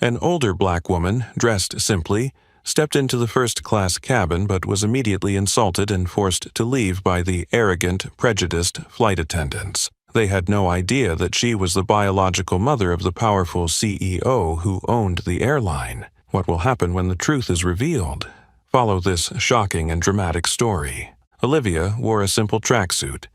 An older black woman, dressed simply, stepped into the first-class cabin but was immediately insulted and forced to leave by the arrogant, prejudiced flight attendants. They had no idea that she was the biological mother of the powerful CEO who owned the airline. What will happen when the truth is revealed? Follow this shocking and dramatic story. Olivia wore a simple tracksuit,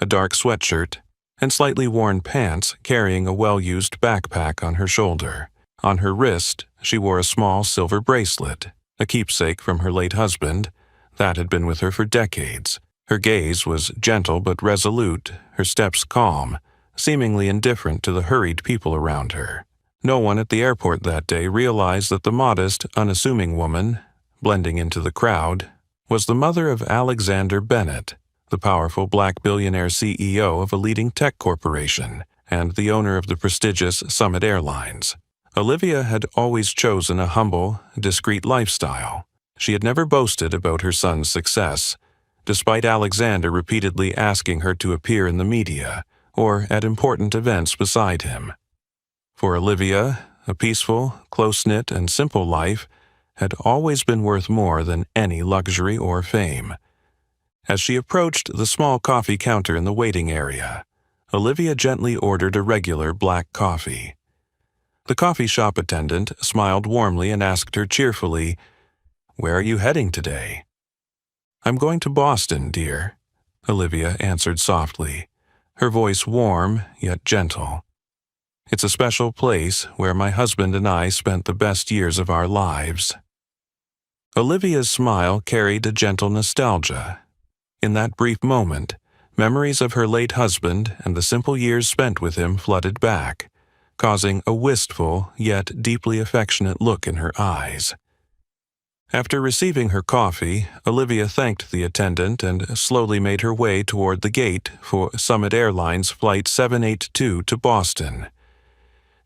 a dark sweatshirt, and slightly worn pants, carrying a well-used backpack on her shoulder. On her wrist, she wore a small silver bracelet, a keepsake from her late husband, that had been with her for decades. Her gaze was gentle but resolute, her steps calm, seemingly indifferent to the hurried people around her. No one at the airport that day realized that the modest, unassuming woman, blending into the crowd, was the mother of Alexander Bennett, the powerful black billionaire CEO of a leading tech corporation and the owner of the prestigious Summit Airlines. Olivia had always chosen a humble, discreet lifestyle. She had never boasted about her son's success, despite Alexander repeatedly asking her to appear in the media or at important events beside him. For Olivia, a peaceful, close-knit, and simple life had always been worth more than any luxury or fame. As she approached the small coffee counter in the waiting area, Olivia gently ordered a regular black coffee. The coffee shop attendant smiled warmly and asked her cheerfully, "Where are you heading today?" "I'm going to Boston, dear," Olivia answered softly, her voice warm yet gentle. "It's a special place where my husband and I spent the best years of our lives." Olivia's smile carried a gentle nostalgia. In that brief moment, memories of her late husband and the simple years spent with him flooded back, causing a wistful yet deeply affectionate look in her eyes. After receiving her coffee, Olivia thanked the attendant and slowly made her way toward the gate for Summit Airlines Flight 782 to Boston.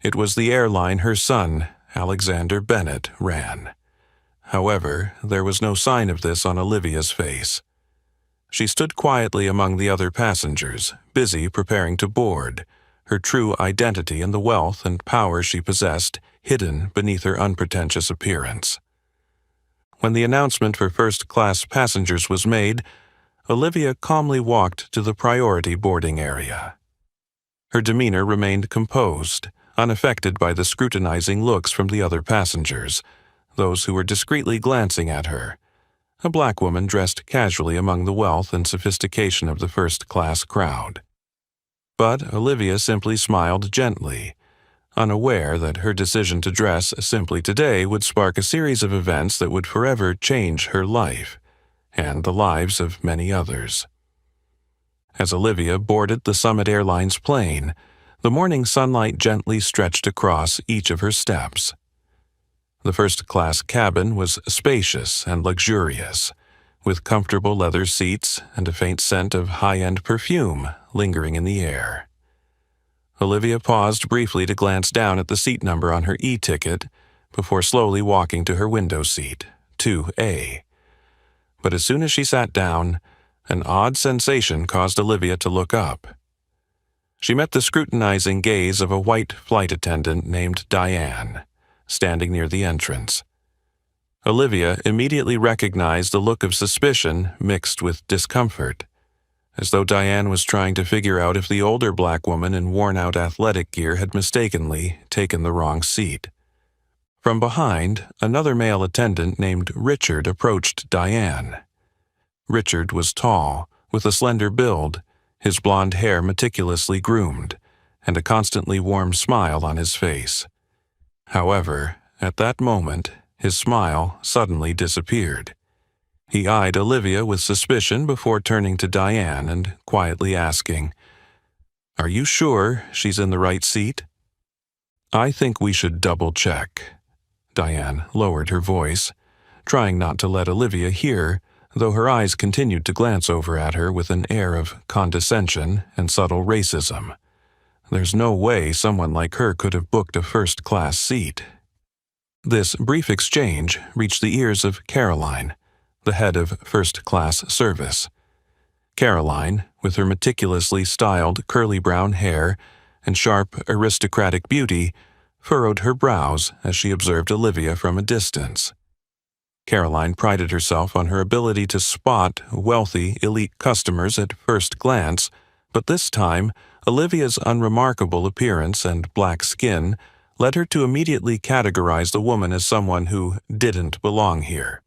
It was the airline her son, Alexander Bennett, ran. However, there was no sign of this on Olivia's face. She stood quietly among the other passengers, busy preparing to board, her true identity and the wealth and power she possessed hidden beneath her unpretentious appearance. When the announcement for first-class passengers was made, Olivia calmly walked to the priority boarding area. Her demeanor remained composed, unaffected by the scrutinizing looks from the other passengers, those who were discreetly glancing at her, a black woman dressed casually among the wealth and sophistication of the first-class crowd. But Olivia simply smiled gently, unaware that her decision to dress simply today would spark a series of events that would forever change her life, and the lives of many others. As Olivia boarded the Summit Airlines plane, the morning sunlight gently stretched across each of her steps. The first-class cabin was spacious and luxurious, with comfortable leather seats and a faint scent of high-end perfume lingering in the air. Olivia paused briefly to glance down at the seat number on her e-ticket before slowly walking to her window seat, 2A. But as soon as she sat down, an odd sensation caused Olivia to look up. She met the scrutinizing gaze of a white flight attendant named Diane, standing near the entrance. Olivia immediately recognized a look of suspicion mixed with discomfort, as though Diane was trying to figure out if the older black woman in worn-out athletic gear had mistakenly taken the wrong seat. From behind, another male attendant named Richard approached Diane. Richard was tall, with a slender build, his blonde hair meticulously groomed, and a constantly warm smile on his face. However, at that moment, his smile suddenly disappeared. He eyed Olivia with suspicion before turning to Diane and quietly asking, "Are you sure she's in the right seat?" "I think we should double-check." Diane lowered her voice, trying not to let Olivia hear, though her eyes continued to glance over at her with an air of condescension and subtle racism. There's no way someone like her could have booked a first-class seat. This brief exchange reached the ears of Caroline, the head of first-class service. Caroline, with her meticulously styled curly brown hair and sharp, aristocratic beauty, furrowed her brows as she observed Olivia from a distance. Caroline prided herself on her ability to spot wealthy, elite customers at first glance, but this time, Olivia's unremarkable appearance and black skin led her to immediately categorize the woman as someone who didn't belong here.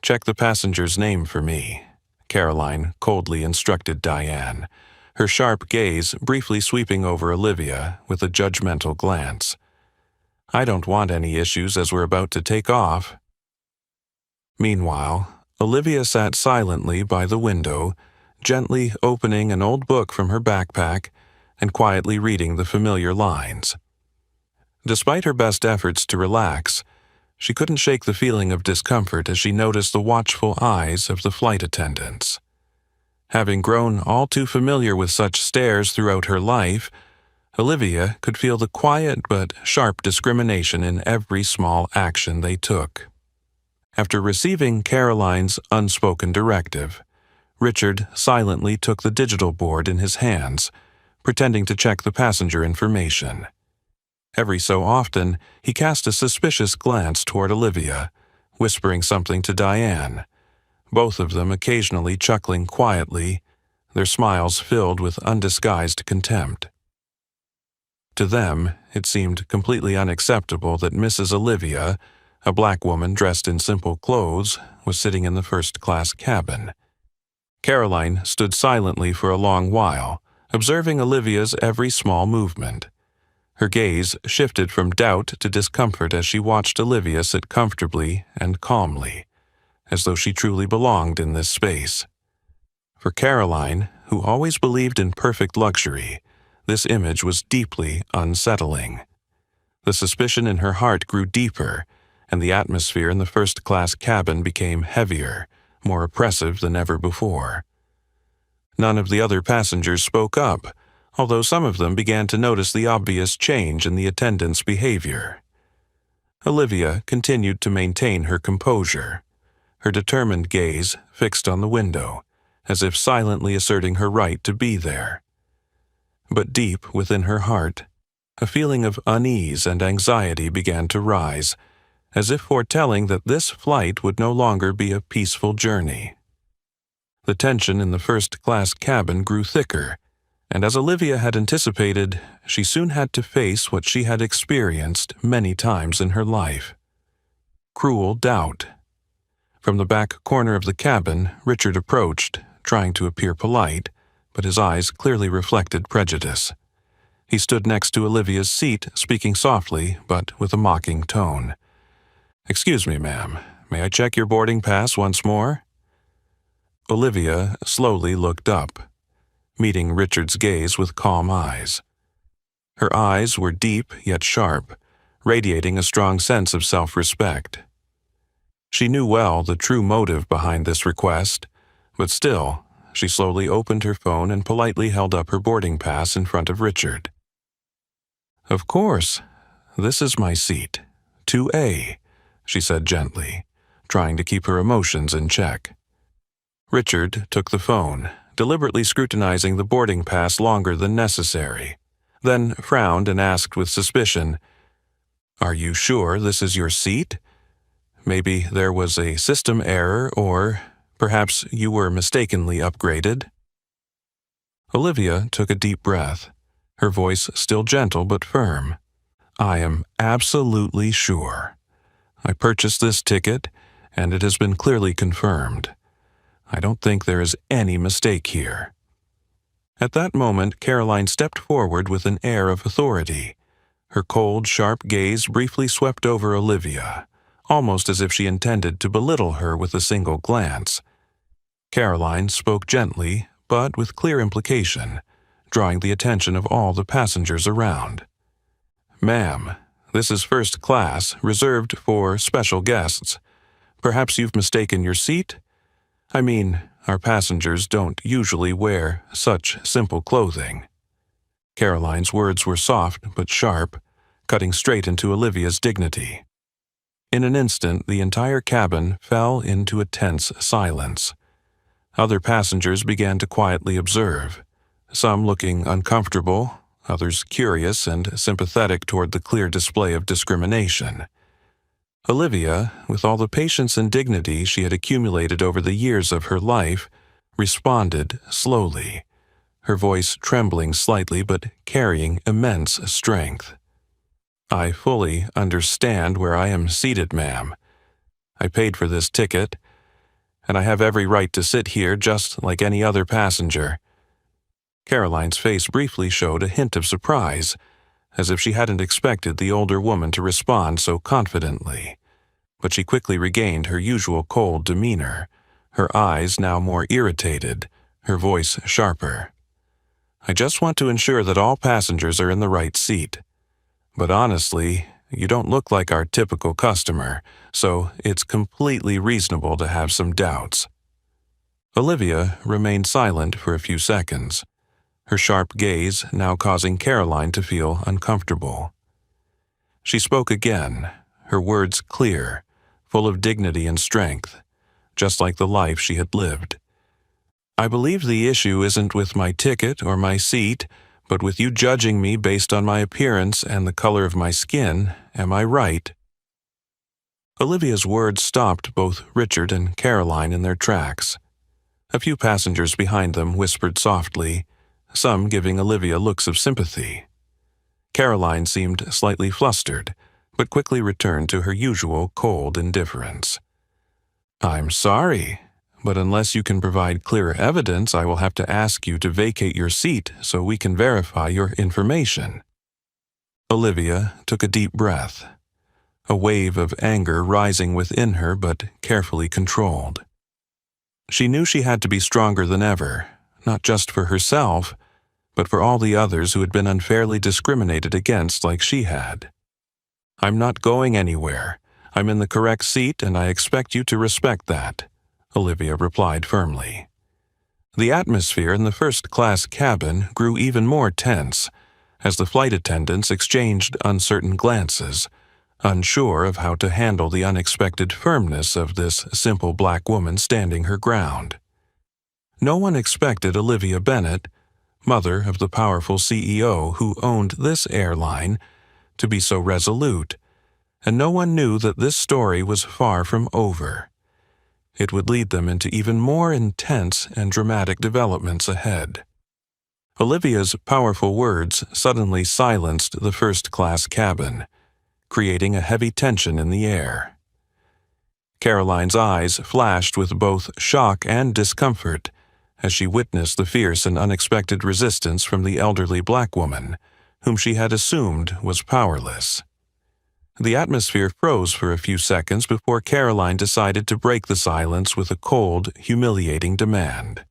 "Check the passenger's name for me," Caroline coldly instructed Diane, her sharp gaze briefly sweeping over Olivia with a judgmental glance. "I don't want any issues as we're about to take off." Meanwhile, Olivia sat silently by the window, gently opening an old book from her backpack and quietly reading the familiar lines. Despite her best efforts to relax, she couldn't shake the feeling of discomfort as she noticed the watchful eyes of the flight attendants. Having grown all too familiar with such stares throughout her life, Olivia could feel the quiet but sharp discrimination in every small action they took. After receiving Caroline's unspoken directive, Richard silently took the digital board in his hands, pretending to check the passenger information. Every so often, he cast a suspicious glance toward Olivia, whispering something to Diane, both of them occasionally chuckling quietly, their smiles filled with undisguised contempt. To them, it seemed completely unacceptable that Mrs. Olivia, a black woman dressed in simple clothes, was sitting in the first-class cabin. Caroline stood silently for a long while, observing Olivia's every small movement. Her gaze shifted from doubt to discomfort as she watched Olivia sit comfortably and calmly, as though she truly belonged in this space. For Caroline, who always believed in perfect luxury, this image was deeply unsettling. The suspicion in her heart grew deeper, and the atmosphere in the first-class cabin became heavier, more oppressive than ever before. None of the other passengers spoke up, although some of them began to notice the obvious change in the attendants' behavior. Olivia continued to maintain her composure, her determined gaze fixed on the window, as if silently asserting her right to be there. But deep within her heart, a feeling of unease and anxiety began to rise, as if foretelling that this flight would no longer be a peaceful journey. The tension in the first-class cabin grew thicker, and as Olivia had anticipated, she soon had to face what she had experienced many times in her life: cruel doubt. From the back corner of the cabin, Richard approached, trying to appear polite, but his eyes clearly reflected prejudice. He stood next to Olivia's seat, speaking softly, but with a mocking tone. "Excuse me, ma'am. May I check your boarding pass once more?" Olivia slowly looked up, meeting Richard's gaze with calm eyes. Her eyes were deep yet sharp, radiating a strong sense of self-respect. She knew well the true motive behind this request, but still, she slowly opened her phone and politely held up her boarding pass in front of Richard. "Of course. This is my seat, 2A, she said gently, trying to keep her emotions in check. Richard took the phone, deliberately scrutinizing the boarding pass longer than necessary, then frowned and asked with suspicion, "Are you sure this is your seat? Maybe there was a system error, or perhaps you were mistakenly upgraded?" Olivia took a deep breath, her voice still gentle but firm. "I am absolutely sure. I purchased this ticket, and it has been clearly confirmed. I don't think there is any mistake here." At that moment, Caroline stepped forward with an air of authority. Her cold, sharp gaze briefly swept over Olivia, almost as if she intended to belittle her with a single glance. Caroline spoke gently, but with clear implication, drawing the attention of all the passengers around. "Ma'am, this is first class, reserved for special guests. Perhaps you've mistaken your seat? I mean, our passengers don't usually wear such simple clothing." Caroline's words were soft but sharp, cutting straight into Olivia's dignity. In an instant, the entire cabin fell into a tense silence. Other passengers began to quietly observe, some looking uncomfortable, others curious and sympathetic toward the clear display of discrimination. Olivia, with all the patience and dignity she had accumulated over the years of her life, responded slowly, her voice trembling slightly but carrying immense strength. "I fully understand where I am seated, ma'am. I paid for this ticket, and I have every right to sit here just like any other passenger." Caroline's face briefly showed a hint of surprise, as if she hadn't expected the older woman to respond so confidently. But she quickly regained her usual cold demeanor, her eyes now more irritated, her voice sharper. "I just want to ensure that all passengers are in the right seat. But honestly, you don't look like our typical customer, so it's completely reasonable to have some doubts." Olivia remained silent for a few seconds, her sharp gaze now causing Caroline to feel uncomfortable. She spoke again, her words clear, full of dignity and strength, just like the life she had lived. "I believe the issue isn't with my ticket or my seat, but with you judging me based on my appearance and the color of my skin. Am I right?" Olivia's words stopped both Richard and Caroline in their tracks. A few passengers behind them whispered softly, some giving Olivia looks of sympathy. Caroline seemed slightly flustered, but quickly returned to her usual cold indifference. "I'm sorry, but unless you can provide clear evidence, I will have to ask you to vacate your seat so we can verify your information." Olivia took a deep breath, a wave of anger rising within her but carefully controlled. She knew she had to be stronger than ever, not just for herself, but for all the others who had been unfairly discriminated against like she had. "I'm not going anywhere. I'm in the correct seat and I expect you to respect that," Olivia replied firmly. The atmosphere in the first-class cabin grew even more tense as the flight attendants exchanged uncertain glances, unsure of how to handle the unexpected firmness of this simple black woman standing her ground. No one expected Olivia Bennett, mother of the powerful CEO who owned this airline, to be so resolute, and no one knew that this story was far from over. It would lead them into even more intense and dramatic developments ahead. Olivia's powerful words suddenly silenced the first-class cabin, creating a heavy tension in the air. Caroline's eyes flashed with both shock and discomfort as she witnessed the fierce and unexpected resistance from the elderly black woman, whom she had assumed was powerless. The atmosphere froze for a few seconds before Caroline decided to break the silence with a cold, humiliating demand.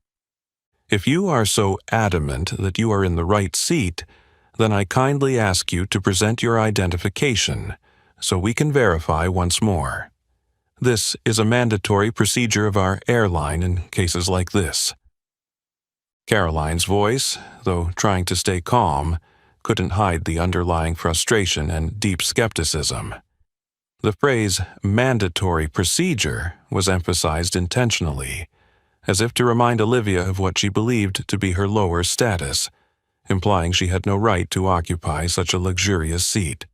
"If you are so adamant that you are in the right seat, then I kindly ask you to present your identification so we can verify once more. This is a mandatory procedure of our airline in cases like this." Caroline's voice, though trying to stay calm, couldn't hide the underlying frustration and deep skepticism. The phrase "mandatory procedure" was emphasized intentionally, as if to remind Olivia of what she believed to be her lower status, implying she had no right to occupy such a luxurious seat.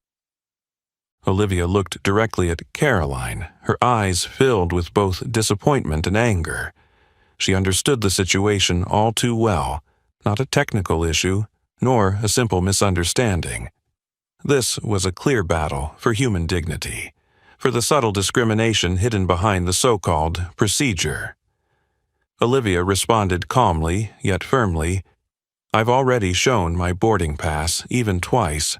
Olivia looked directly at Caroline, her eyes filled with both disappointment and anger. She understood the situation all too well, not a technical issue, nor a simple misunderstanding. This was a clear battle for human dignity, for the subtle discrimination hidden behind the so-called procedure. Olivia responded calmly, yet firmly, "I've already shown my boarding pass, even twice.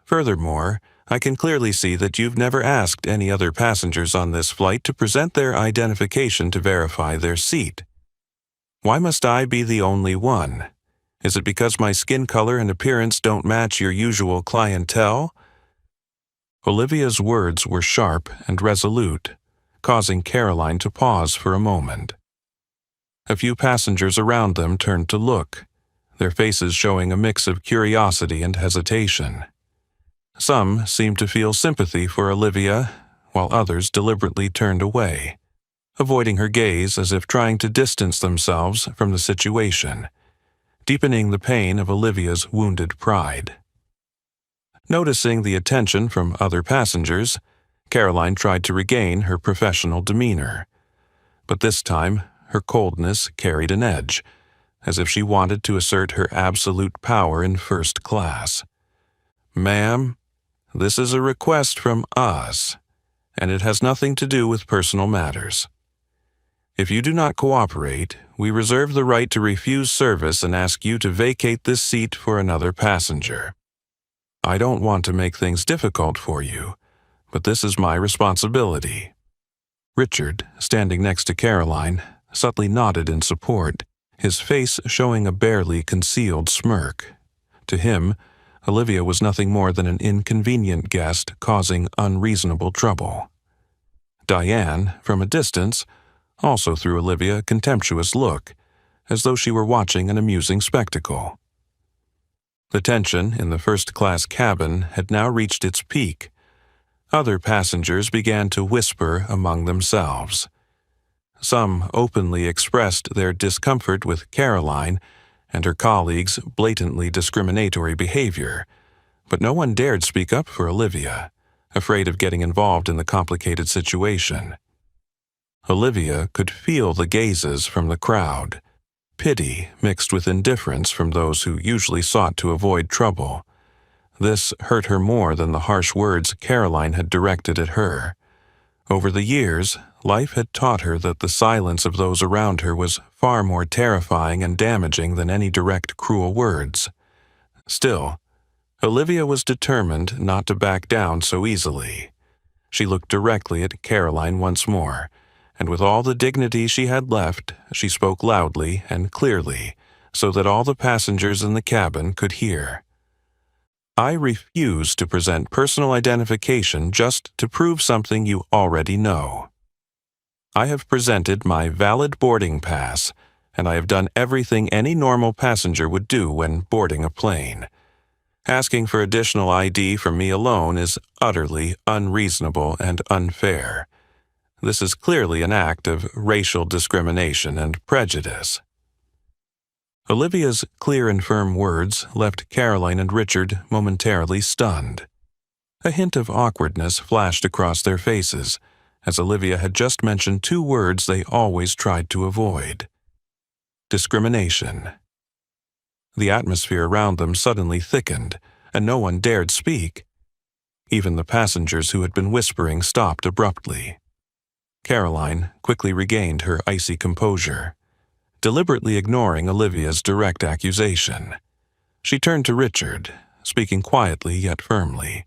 Furthermore, I can clearly see that you've never asked any other passengers on this flight to present their identification to verify their seat. Why must I be the only one? Is it because my skin color and appearance don't match your usual clientele?" Olivia's words were sharp and resolute, causing Caroline to pause for a moment. A few passengers around them turned to look, their faces showing a mix of curiosity and hesitation. Some seemed to feel sympathy for Olivia, while others deliberately turned away, avoiding her gaze as if trying to distance themselves from the situation. deepening the pain of Olivia's wounded pride. Noticing the attention from other passengers, Caroline tried to regain her professional demeanor. But this time, her coldness carried an edge, as if she wanted to assert her absolute power in first class. "Ma'am, this is a request from us, and it has nothing to do with personal matters. If you do not cooperate, we reserve the right to refuse service and ask you to vacate this seat for another passenger. I don't want to make things difficult for you, but this is my responsibility." Richard, standing next to Caroline, subtly nodded in support, his face showing a barely concealed smirk. To him, Olivia was nothing more than an inconvenient guest causing unreasonable trouble. Diane, from a distance, also threw Olivia a contemptuous look, as though she were watching an amusing spectacle. The tension in the first-class cabin had now reached its peak. Other passengers began to whisper among themselves. Some openly expressed their discomfort with Caroline and her colleagues' blatantly discriminatory behavior, but no one dared speak up for Olivia, afraid of getting involved in the complicated situation. Olivia could feel the gazes from the crowd, pity mixed with indifference from those who usually sought to avoid trouble. This hurt her more than the harsh words Caroline had directed at her. Over the years, life had taught her that the silence of those around her was far more terrifying and damaging than any direct cruel words. Still, Olivia was determined not to back down so easily. She looked directly at Caroline once more, and with all the dignity she had left, she spoke loudly and clearly, so that all the passengers in the cabin could hear. "I refuse to present personal identification just to prove something you already know. I have presented my valid boarding pass, and I have done everything any normal passenger would do when boarding a plane. Asking for additional ID from me alone is utterly unreasonable and unfair. This is clearly an act of racial discrimination and prejudice." Olivia's clear and firm words left Caroline and Richard momentarily stunned. A hint of awkwardness flashed across their faces, as Olivia had just mentioned two words they always tried to avoid: discrimination. The atmosphere around them suddenly thickened, and no one dared speak. Even the passengers who had been whispering stopped abruptly. Caroline quickly regained her icy composure, deliberately ignoring Olivia's direct accusation. She turned to Richard, speaking quietly yet firmly.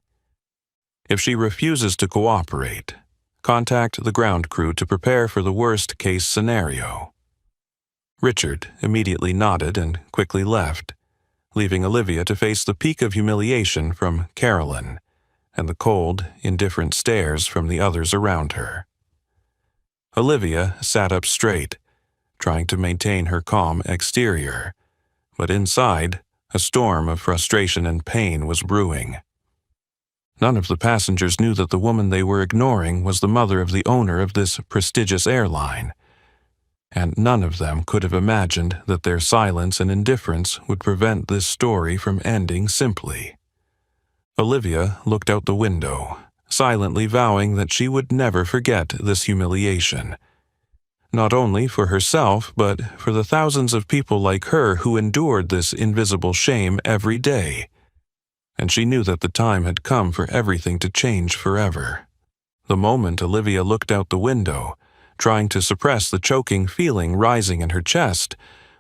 "If she refuses to cooperate, contact the ground crew to prepare for the worst-case scenario." Richard immediately nodded and quickly left, leaving Olivia to face the peak of humiliation from Caroline and the cold, indifferent stares from the others around her. Olivia sat up straight, trying to maintain her calm exterior, but inside, a storm of frustration and pain was brewing. None of the passengers knew that the woman they were ignoring was the mother of the owner of this prestigious airline, and none of them could have imagined that their silence and indifference would prevent this story from ending simply. Olivia looked out the window, silently vowing that she would never forget this humiliation, not only for herself but for the thousands of people like her who endured this invisible shame every day. And she knew that the time had come for everything to change forever. The moment Olivia looked out the window, trying to suppress the choking feeling rising in her chest,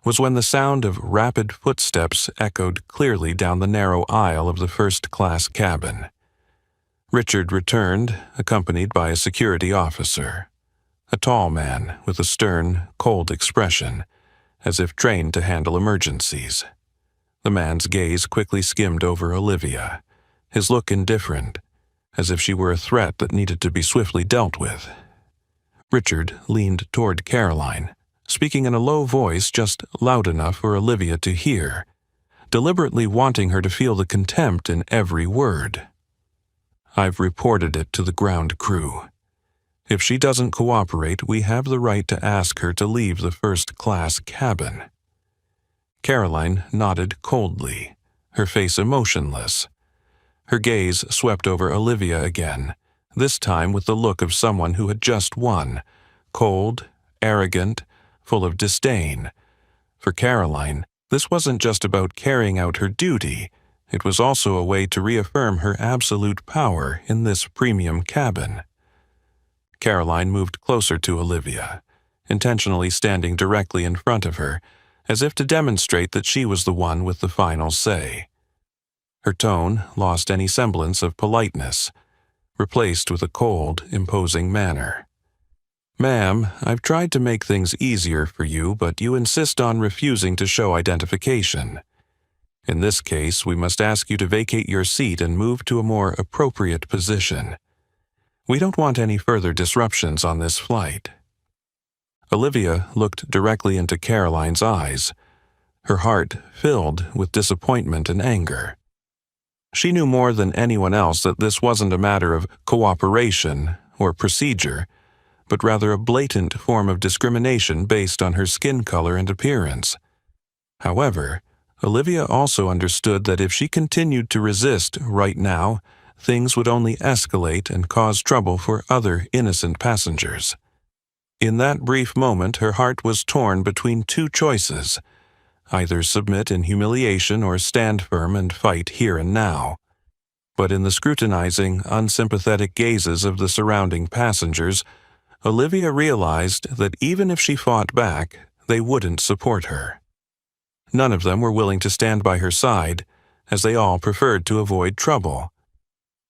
was when the sound of rapid footsteps echoed clearly down the narrow aisle of the first-class cabin. Richard returned, accompanied by a security officer, a tall man with a stern, cold expression, as if trained to handle emergencies. The man's gaze quickly skimmed over Olivia, his look indifferent, as if she were a threat that needed to be swiftly dealt with. Richard leaned toward Caroline, speaking in a low voice just loud enough for Olivia to hear, deliberately wanting her to feel the contempt in every word. "I've reported it to the ground crew. If she doesn't cooperate, we have the right to ask her to leave the first-class cabin." Caroline nodded coldly, her face emotionless. Her gaze swept over Olivia again, this time with the look of someone who had just won, cold, arrogant, full of disdain. For Caroline, this wasn't just about carrying out her duty, it was also a way to reaffirm her absolute power in this premium cabin. Caroline moved closer to Olivia, intentionally standing directly in front of her, as if to demonstrate that she was the one with the final say. Her tone lost any semblance of politeness, replaced with a cold, imposing manner. "Ma'am, I've tried to make things easier for you, but you insist on refusing to show identification. In this case, we must ask you to vacate your seat and move to a more appropriate position. We don't want any further disruptions on this flight." Olivia looked directly into Caroline's eyes, her heart filled with disappointment and anger. She knew more than anyone else that this wasn't a matter of cooperation or procedure, but rather a blatant form of discrimination based on her skin color and appearance. However, Olivia also understood that if she continued to resist right now, things would only escalate and cause trouble for other innocent passengers. In that brief moment, her heart was torn between two choices: either submit in humiliation or stand firm and fight here and now. But in the scrutinizing, unsympathetic gazes of the surrounding passengers, Olivia realized that even if she fought back, they wouldn't support her. None of them were willing to stand by her side, as they all preferred to avoid trouble.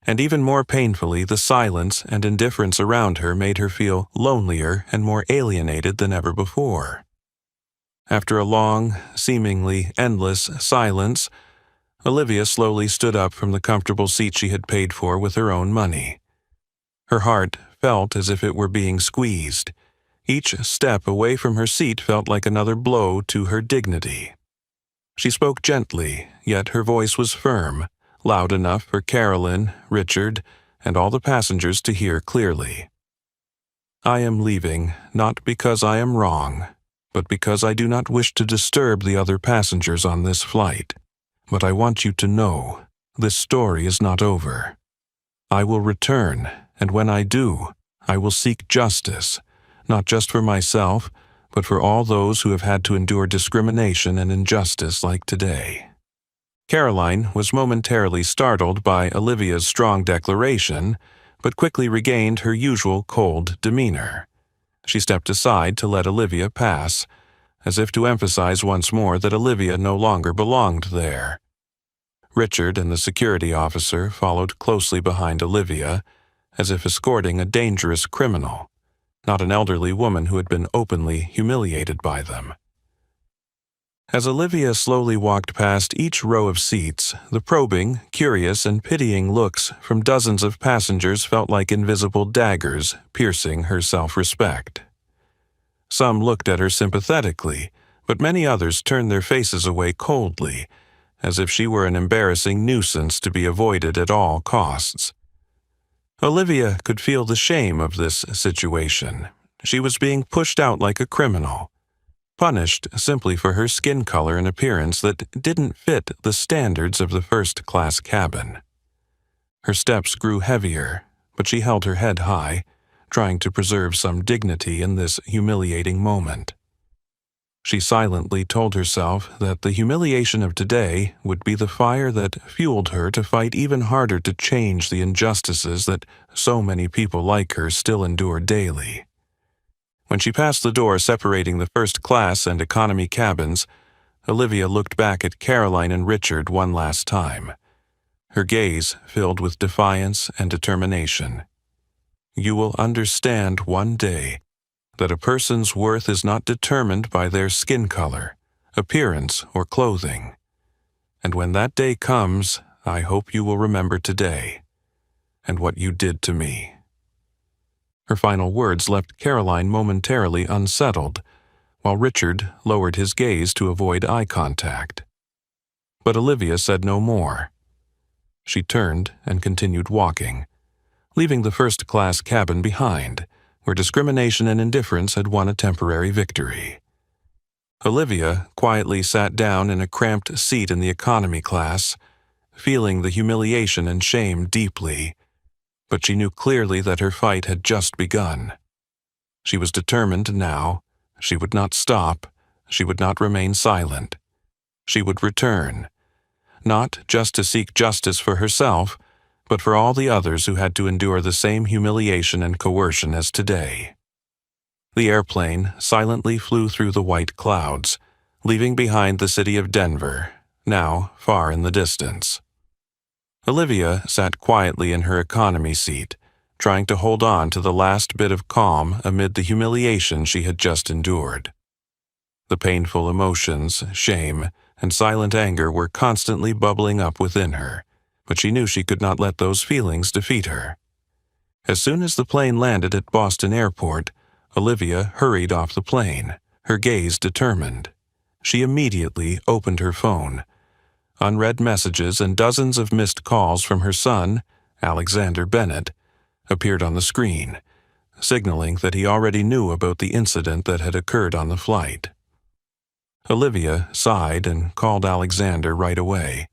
And even more painfully, the silence and indifference around her made her feel lonelier and more alienated than ever before. After a long, seemingly endless silence, Olivia slowly stood up from the comfortable seat she had paid for with her own money. Her heart felt as if it were being squeezed. Each step away from her seat felt like another blow to her dignity. She spoke gently, yet her voice was firm, loud enough for Carolyn, Richard, and all the passengers to hear clearly. "I am leaving, not because I am wrong, but because I do not wish to disturb the other passengers on this flight. But I want you to know, this story is not over. I will return, and when I do, I will seek justice, not just for myself, but for all those who have had to endure discrimination and injustice like today." Caroline was momentarily startled by Olivia's strong declaration, but quickly regained her usual cold demeanor. She stepped aside to let Olivia pass, as if to emphasize once more that Olivia no longer belonged there. Richard and the security officer followed closely behind Olivia, as if escorting a dangerous criminal, not an elderly woman who had been openly humiliated by them. As Olivia slowly walked past each row of seats, the probing, curious, and pitying looks from dozens of passengers felt like invisible daggers piercing her self-respect. Some looked at her sympathetically, but many others turned their faces away coldly, as if she were an embarrassing nuisance to be avoided at all costs. Olivia could feel the shame of this situation. She was being pushed out like a criminal, punished simply for her skin color and appearance that didn't fit the standards of the first-class cabin. Her steps grew heavier, but she held her head high, trying to preserve some dignity in this humiliating moment. She silently told herself that the humiliation of today would be the fire that fueled her to fight even harder to change the injustices that so many people like her still endure daily. When she passed the door separating the first class and economy cabins, Olivia looked back at Caroline and Richard one last time, her gaze filled with defiance and determination. "You will understand one day that a person's worth is not determined by their skin color, appearance, or clothing. And when that day comes, I hope you will remember today and what you did to me." Her final words left Caroline momentarily unsettled, while Richard lowered his gaze to avoid eye contact. But Olivia said no more. She turned and continued walking, leaving the first-class cabin behind, where discrimination and indifference had won a temporary victory. Olivia quietly sat down in a cramped seat in the economy class, feeling the humiliation and shame deeply, but she knew clearly that her fight had just begun. She was determined now. She would not stop. She would not remain silent. She would return, not just to seek justice for herself, but for all the others who had to endure the same humiliation and coercion as today. The airplane silently flew through the white clouds, leaving behind the city of Denver, now far in the distance. Olivia sat quietly in her economy seat, trying to hold on to the last bit of calm amid the humiliation she had just endured. The painful emotions, shame, and silent anger were constantly bubbling up within her, but she knew she could not let those feelings defeat her. As soon as the plane landed at Boston Airport, Olivia hurried off the plane, her gaze determined. She immediately opened her phone. Unread messages and dozens of missed calls from her son, Alexander Bennett, appeared on the screen, signaling that he already knew about the incident that had occurred on the flight. Olivia sighed and called Alexander right away.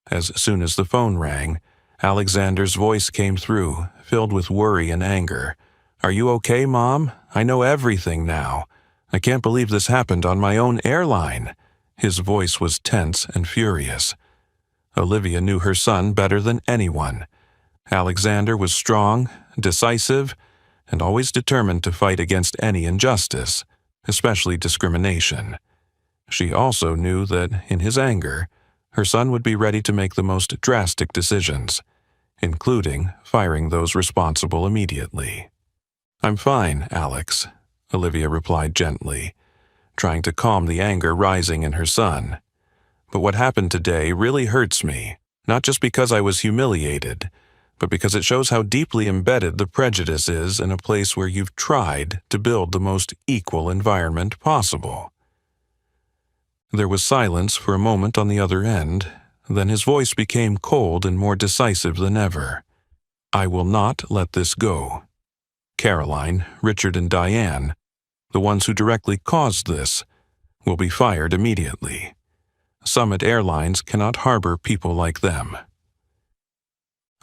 As soon as the phone rang, Alexander's voice came through, filled with worry and anger. "Are you okay, Mom? I know everything now. I can't believe this happened on my own airline." His voice was tense and furious. Olivia knew her son better than anyone. Alexander was strong, decisive, and always determined to fight against any injustice, especially discrimination. She also knew that, in his anger, her son would be ready to make the most drastic decisions, including firing those responsible immediately. "I'm fine, Alex," Olivia replied gently, trying to calm the anger rising in her son. "But what happened today really hurts me, not just because I was humiliated, but because it shows how deeply embedded the prejudice is in a place where you've tried to build the most equal environment possible." There was silence for a moment on the other end, then his voice became cold and more decisive than ever. "I will not let this go. Caroline, Richard, and Diane, the ones who directly caused this, will be fired immediately. Summit Airlines cannot harbor people like them."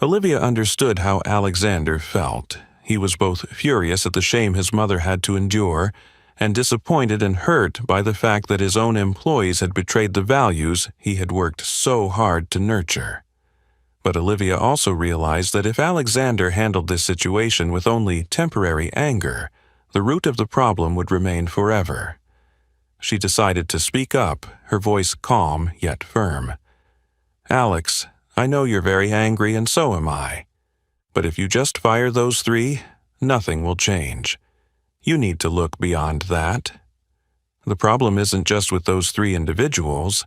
Olivia understood how Alexander felt. He was both furious at the shame his mother had to endure and disappointed and hurt by the fact that his own employees had betrayed the values he had worked so hard to nurture. But Olivia also realized that if Alexander handled this situation with only temporary anger, the root of the problem would remain forever. She decided to speak up, her voice calm yet firm. "Alex, I know you're very angry and so am I. But if you just fire those three, nothing will change. You need to look beyond that. The problem isn't just with those three individuals.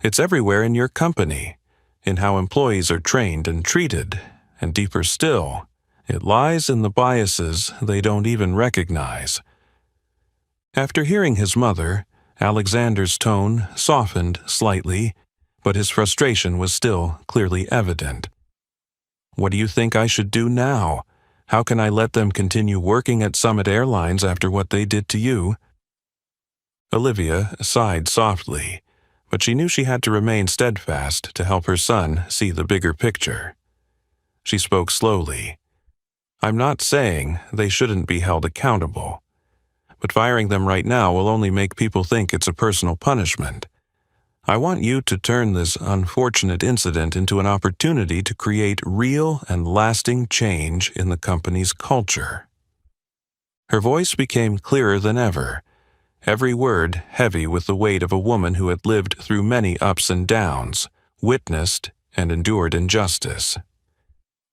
It's everywhere in your company, in how employees are trained and treated, and deeper still, it lies in the biases they don't even recognize." After hearing his mother, Alexander's tone softened slightly, but his frustration was still clearly evident. "What do you think I should do now? How can I let them continue working at Summit Airlines after what they did to you?" Olivia sighed softly, but she knew she had to remain steadfast to help her son see the bigger picture. She spoke slowly. "I'm not saying they shouldn't be held accountable, but firing them right now will only make people think it's a personal punishment. I want you to turn this unfortunate incident into an opportunity to create real and lasting change in the company's culture." Her voice became clearer than ever, every word heavy with the weight of a woman who had lived through many ups and downs, witnessed and endured injustice.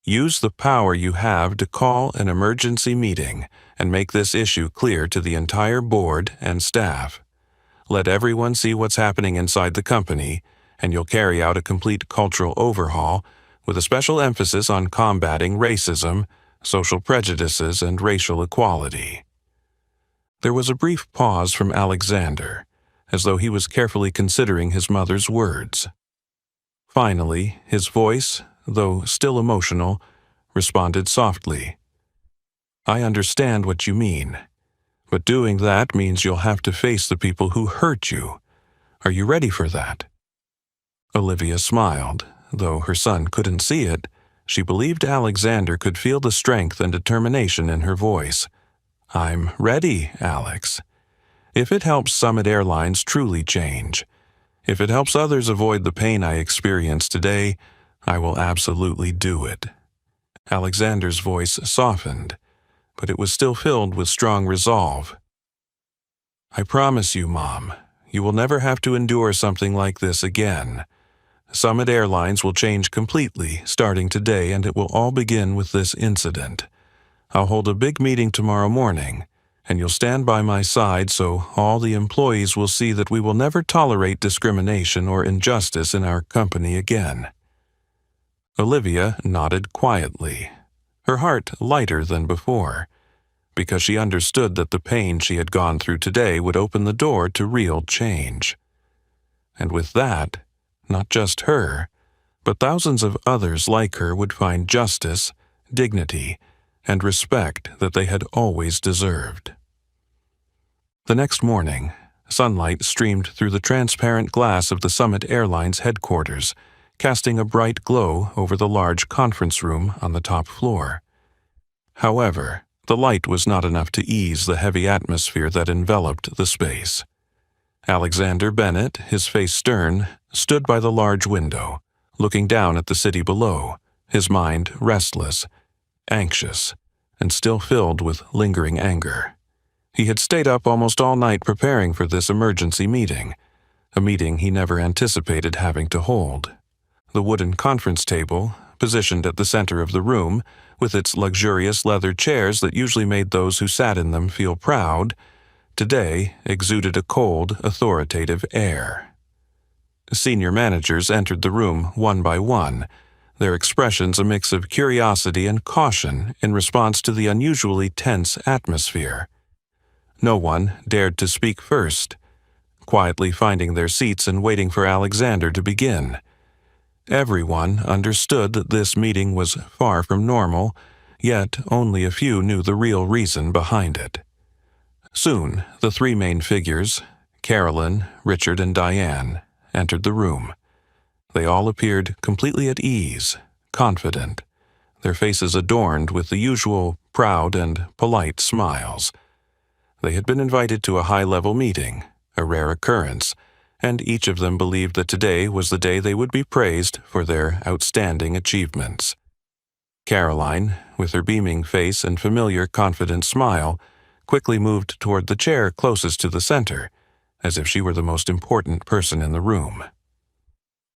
"Use the power you have to call an emergency meeting and make this issue clear to the entire board and staff. Let everyone see what's happening inside the company, and you'll carry out a complete cultural overhaul with a special emphasis on combating racism, social prejudices, and racial equality." There was a brief pause from Alexander, as though he was carefully considering his mother's words. Finally, his voice, though still emotional, responded softly. "I understand what you mean. But doing that means you'll have to face the people who hurt you. Are you ready for that?" Olivia smiled. Though her son couldn't see it, she believed Alexander could feel the strength and determination in her voice. "I'm ready, Alex. If it helps Summit Airlines truly change, if it helps others avoid the pain I experienced today, I will absolutely do it." Alexander's voice softened, but it was still filled with strong resolve. "I promise you, Mom, you will never have to endure something like this again. Summit Airlines will change completely starting today, and it will all begin with this incident. I'll hold a big meeting tomorrow morning, and you'll stand by my side so all the employees will see that we will never tolerate discrimination or injustice in our company again." Olivia nodded quietly, her heart lighter than before, because she understood that the pain she had gone through today would open the door to real change. And with that, not just her, but thousands of others like her would find justice, dignity, and respect that they had always deserved. The next morning, sunlight streamed through the transparent glass of the Summit Airlines headquarters, casting a bright glow over the large conference room on the top floor. However, the light was not enough to ease the heavy atmosphere that enveloped the space. Alexander Bennett, his face stern, stood by the large window, looking down at the city below, his mind restless, anxious, and still filled with lingering anger. He had stayed up almost all night preparing for this emergency meeting, a meeting he never anticipated having to hold. The wooden conference table, positioned at the center of the room, with its luxurious leather chairs that usually made those who sat in them feel proud, today exuded a cold, authoritative air. Senior managers entered the room one by one, their expressions a mix of curiosity and caution in response to the unusually tense atmosphere. No one dared to speak first, quietly finding their seats and waiting for Alexander to begin. Everyone understood that this meeting was far from normal, yet only a few knew the real reason behind it. Soon, the three main figures, Carolyn, Richard, and Diane, entered the room. They all appeared completely at ease, confident, their faces adorned with the usual proud and polite smiles. They had been invited to a high-level meeting, a rare occurrence, and each of them believed that today was the day they would be praised for their outstanding achievements. Caroline, with her beaming face and familiar, confident smile, quickly moved toward the chair closest to the center, as if she were the most important person in the room.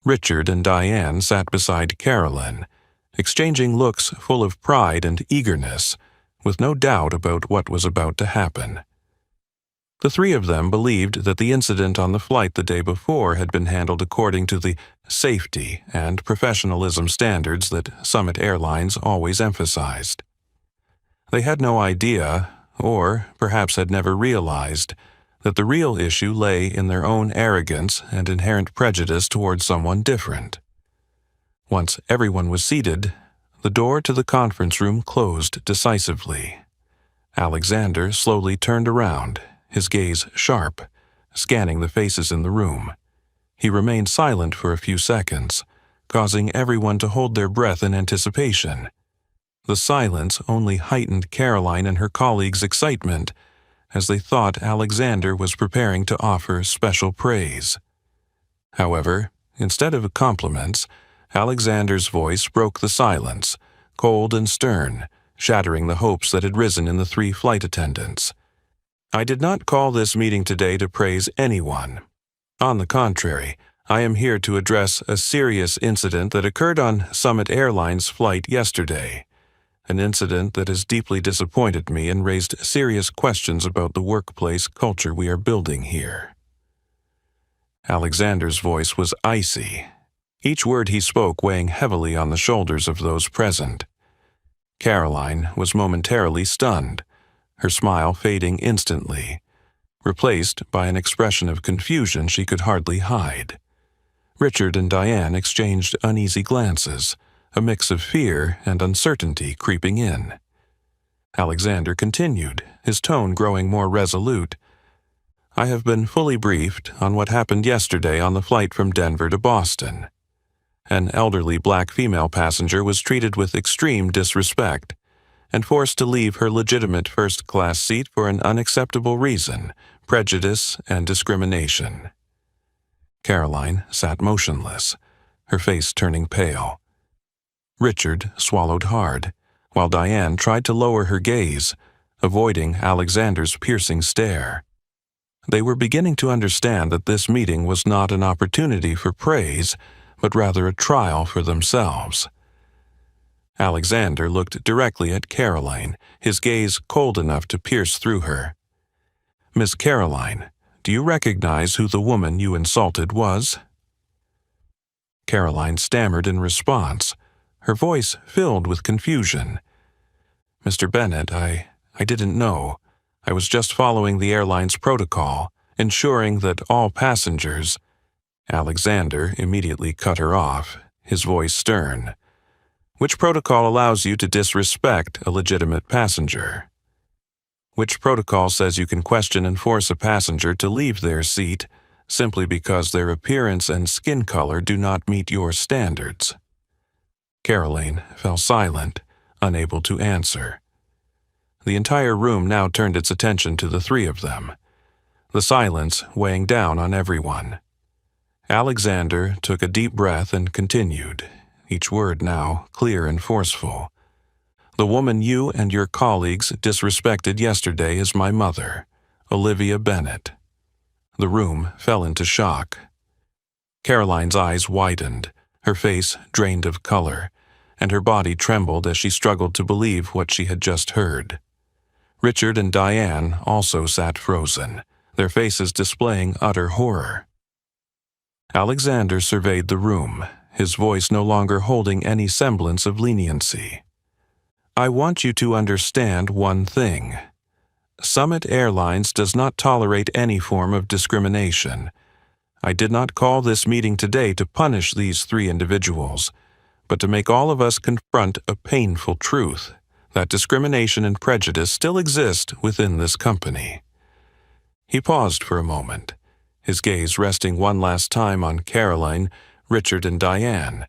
Richard and Diane sat beside Carolyn, exchanging looks full of pride and eagerness, with no doubt about what was about to happen. The three of them believed that the incident on the flight the day before had been handled according to the safety and professionalism standards that Summit Airlines always emphasized. They had no idea, or perhaps had never realized, that the real issue lay in their own arrogance and inherent prejudice towards someone different. Once everyone was seated, the door to the conference room closed decisively. Alexander slowly turned around, his gaze sharp, scanning the faces in the room. He remained silent for a few seconds, causing everyone to hold their breath in anticipation. The silence only heightened Caroline and her colleagues' excitement, as they thought Alexander was preparing to offer special praise. However, instead of compliments, Alexander's voice broke the silence, cold and stern, shattering the hopes that had risen in the three flight attendants. "I did not call this meeting today to praise anyone. On the contrary, I am here to address a serious incident that occurred on Summit Airlines' flight yesterday, an incident that has deeply disappointed me and raised serious questions about the workplace culture we are building here." Alexander's voice was icy, each word he spoke weighing heavily on the shoulders of those present. Caroline was momentarily stunned, her smile fading instantly, replaced by an expression of confusion she could hardly hide. Richard and Diane exchanged uneasy glances, a mix of fear and uncertainty creeping in. Alexander continued, his tone growing more resolute. I have been fully briefed on what happened yesterday on the flight from Denver to Boston. An elderly black female passenger was treated with extreme disrespect and forced to leave her legitimate first-class seat for an unacceptable reason, prejudice and discrimination. Caroline sat motionless, her face turning pale. Richard swallowed hard, while Diane tried to lower her gaze, avoiding Alexander's piercing stare. They were beginning to understand that this meeting was not an opportunity for praise, but rather a trial for themselves. Alexander looked directly at Caroline, his gaze cold enough to pierce through her. Miss Caroline, do you recognize who the woman you insulted was? Caroline stammered in response, her voice filled with confusion. Mr. Bennett, I didn't know. I was just following the airline's protocol, ensuring that all passengers— Alexander immediately cut her off, his voice stern. Which protocol allows you to disrespect a legitimate passenger? Which protocol says you can question and force a passenger to leave their seat simply because their appearance and skin color do not meet your standards? Caroline fell silent, unable to answer. The entire room now turned its attention to the three of them, the silence weighing down on everyone. Alexander took a deep breath and continued, each word now clear and forceful. The woman you and your colleagues disrespected yesterday is my mother, Olivia Bennett. The room fell into shock. Caroline's eyes widened, her face drained of color, and her body trembled as she struggled to believe what she had just heard. Richard and Diane also sat frozen, their faces displaying utter horror. Alexander surveyed the room, his voice no longer holding any semblance of leniency. I want you to understand one thing. Summit Airlines does not tolerate any form of discrimination. I did not call this meeting today to punish these three individuals, but to make all of us confront a painful truth, that discrimination and prejudice still exist within this company. He paused for a moment, his gaze resting one last time on Caroline, Richard, and Diane,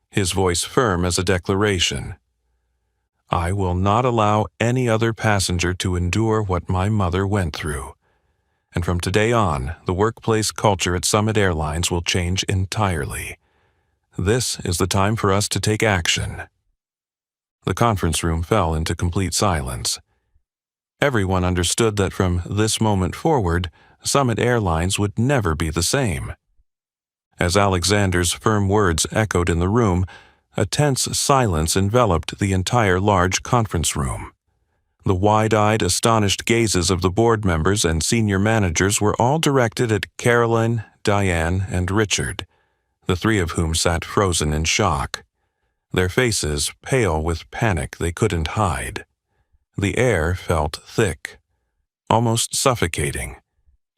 his voice firm as a declaration. I will not allow any other passenger to endure what my mother went through. And from today on, the workplace culture at Summit Airlines will change entirely. This is the time for us to take action. The conference room fell into complete silence. Everyone understood that from this moment forward, Summit Airlines would never be the same. As Alexander's firm words echoed in the room, a tense silence enveloped the entire large conference room. The wide-eyed, astonished gazes of the board members and senior managers were all directed at Caroline, Diane, and Richard, the three of whom sat frozen in shock, their faces pale with panic they couldn't hide. The air felt thick, almost suffocating,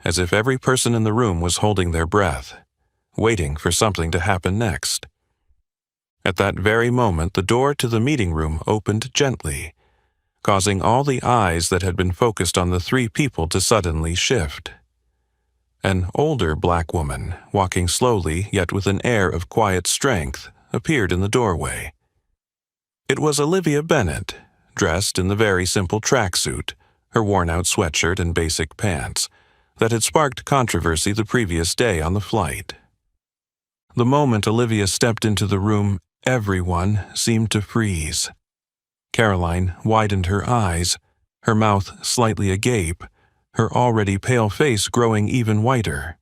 as if every person in the room was holding their breath, waiting for something to happen next. At that very moment, the door to the meeting room opened gently, causing all the eyes that had been focused on the three people to suddenly shift. An older black woman, walking slowly yet with an air of quiet strength, appeared in the doorway. It was Olivia Bennett, dressed in the very simple tracksuit, her worn-out sweatshirt and basic pants, that had sparked controversy the previous day on the flight. The moment Olivia stepped into the room, everyone seemed to freeze. Caroline widened her eyes, her mouth slightly agape, her already pale face growing even whiter.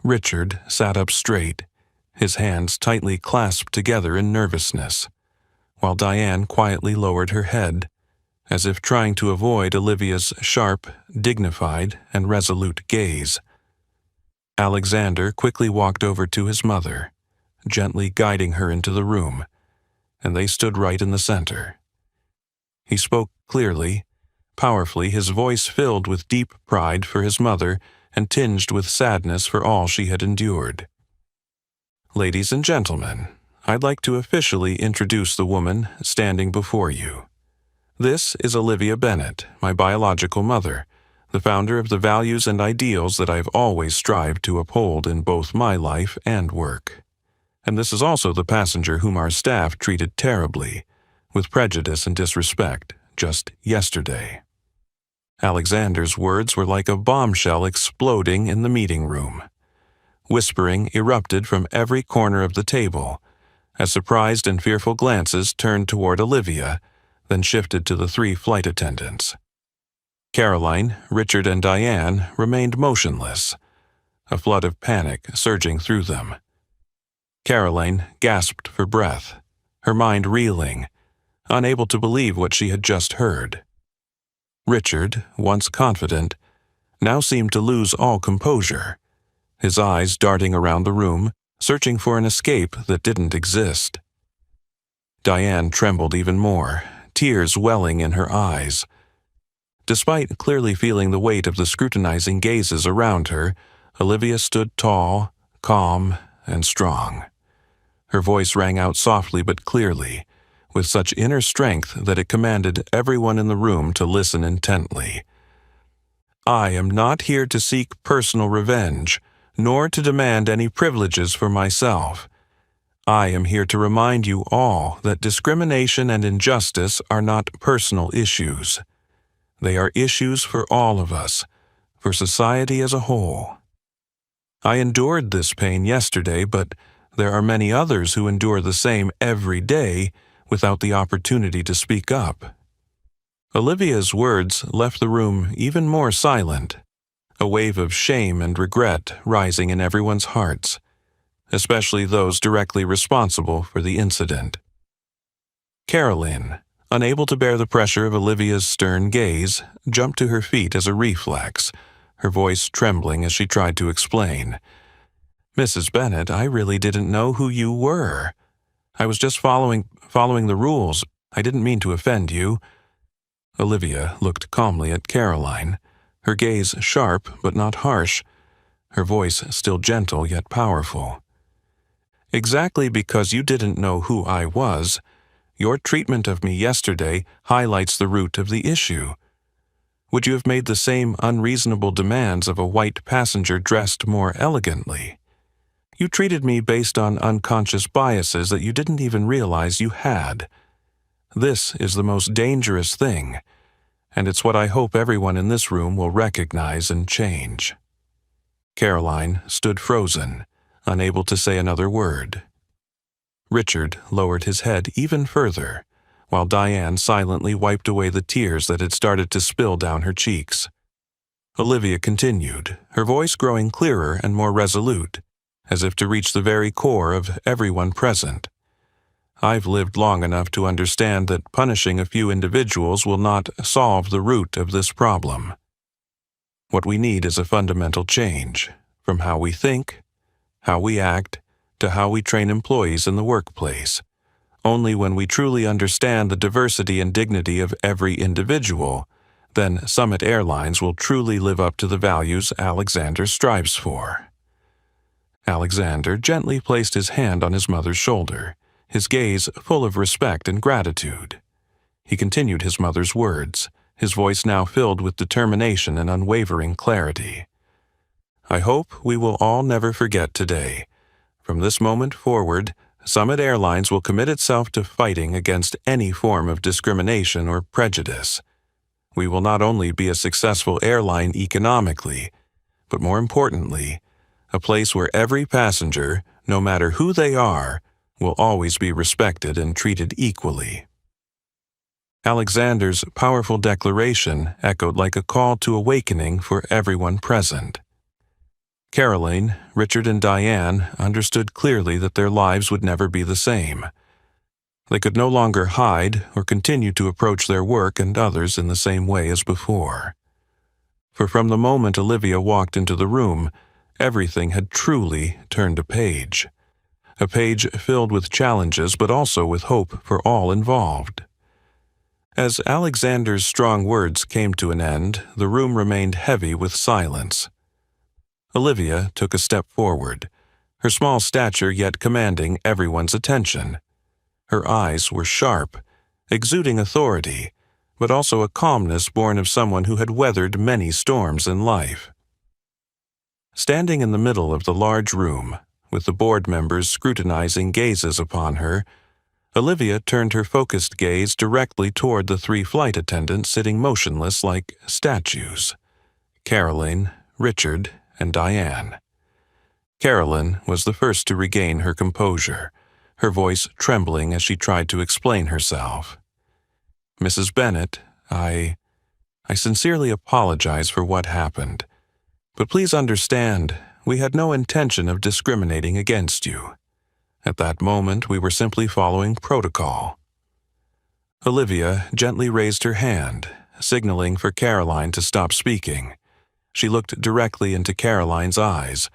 Richard sat up straight, his hands tightly clasped together in nervousness, while Diane quietly lowered her head, as if trying to avoid Olivia's sharp, dignified, and resolute gaze. Alexander quickly walked over to his mother, gently guiding her into the room, and they stood right in the center. He spoke clearly, powerfully, his voice filled with deep pride for his mother and tinged with sadness for all she had endured. Ladies and gentlemen, I'd like to officially introduce the woman standing before you. This is Olivia Bennett, my biological mother, the founder of the values and ideals that I've always strived to uphold in both my life and work. And this is also the passenger whom our staff treated terribly, with prejudice and disrespect, just yesterday. Alexander's words were like a bombshell exploding in the meeting room. Whispering erupted from every corner of the table, as surprised and fearful glances turned toward Olivia, then shifted to the 3 flight attendants. Caroline, Richard, and Diane remained motionless, a flood of panic surging through them. Caroline gasped for breath, her mind reeling, unable to believe what she had just heard. Richard, once confident, now seemed to lose all composure, his eyes darting around the room, searching for an escape that didn't exist. Diane trembled even more, tears welling in her eyes. Despite clearly feeling the weight of the scrutinizing gazes around her, Olivia stood tall, calm, and strong. Her voice rang out softly but clearly, with such inner strength that it commanded everyone in the room to listen intently. I am not here to seek personal revenge, nor to demand any privileges for myself. I am here to remind you all that discrimination and injustice are not personal issues. They are issues for all of us, for society as a whole. I endured this pain yesterday, but there are many others who endure the same every day without the opportunity to speak up. Olivia's words left the room even more silent, a wave of shame and regret rising in everyone's hearts, especially those directly responsible for the incident. Caroline, unable to bear the pressure of Olivia's stern gaze, jumped to her feet as a reflex, her voice trembling as she tried to explain. Mrs. Bennett, I really didn't know who you were. I was just following the rules. I didn't mean to offend you. Olivia looked calmly at Caroline, her gaze sharp but not harsh, her voice still gentle yet powerful. Exactly because you didn't know who I was, your treatment of me yesterday highlights the root of the issue. Would you have made the same unreasonable demands of a white passenger dressed more elegantly? You treated me based on unconscious biases that you didn't even realize you had. This is the most dangerous thing, and it's what I hope everyone in this room will recognize and change. Caroline stood frozen, unable to say another word. Richard lowered his head even further, while Diane silently wiped away the tears that had started to spill down her cheeks. Olivia continued, her voice growing clearer and more resolute, as if to reach the very core of everyone present. I've lived long enough to understand that punishing a few individuals will not solve the root of this problem. What we need is a fundamental change, from how we think, how we act, to how we train employees in the workplace. Only when we truly understand the diversity and dignity of every individual, then Summit Airlines will truly live up to the values Alexander strives for. Alexander gently placed his hand on his mother's shoulder, his gaze full of respect and gratitude. He continued his mother's words, his voice now filled with determination and unwavering clarity. I hope we will all never forget today. From this moment forward, Summit Airlines will commit itself to fighting against any form of discrimination or prejudice. We will not only be a successful airline economically, but more importantly, a place where every passenger, no matter who they are, will always be respected and treated equally. Alexander's powerful declaration echoed like a call to awakening for everyone present. Caroline, Richard, and Diane understood clearly that their lives would never be the same. They could no longer hide or continue to approach their work and others in the same way as before. For from the moment Olivia walked into the room, everything had truly turned a page filled with challenges but also with hope for all involved. As Alexander's strong words came to an end, the room remained heavy with silence. Olivia took a step forward, her small stature yet commanding everyone's attention. Her eyes were sharp, exuding authority, but also a calmness born of someone who had weathered many storms in life. Standing in the middle of the large room, with the board members scrutinizing gazes upon her, Olivia turned her focused gaze directly toward the 3 flight attendants sitting motionless like statues: Caroline, Richard, and Diane. Caroline was the first to regain her composure, her voice trembling as she tried to explain herself. "Mrs. Bennet, I sincerely apologize for what happened, but please understand, we had no intention of discriminating against you. At that moment, we were simply following protocol." Olivia gently raised her hand, signaling for Caroline to stop speaking. She looked directly into Caroline's eyes,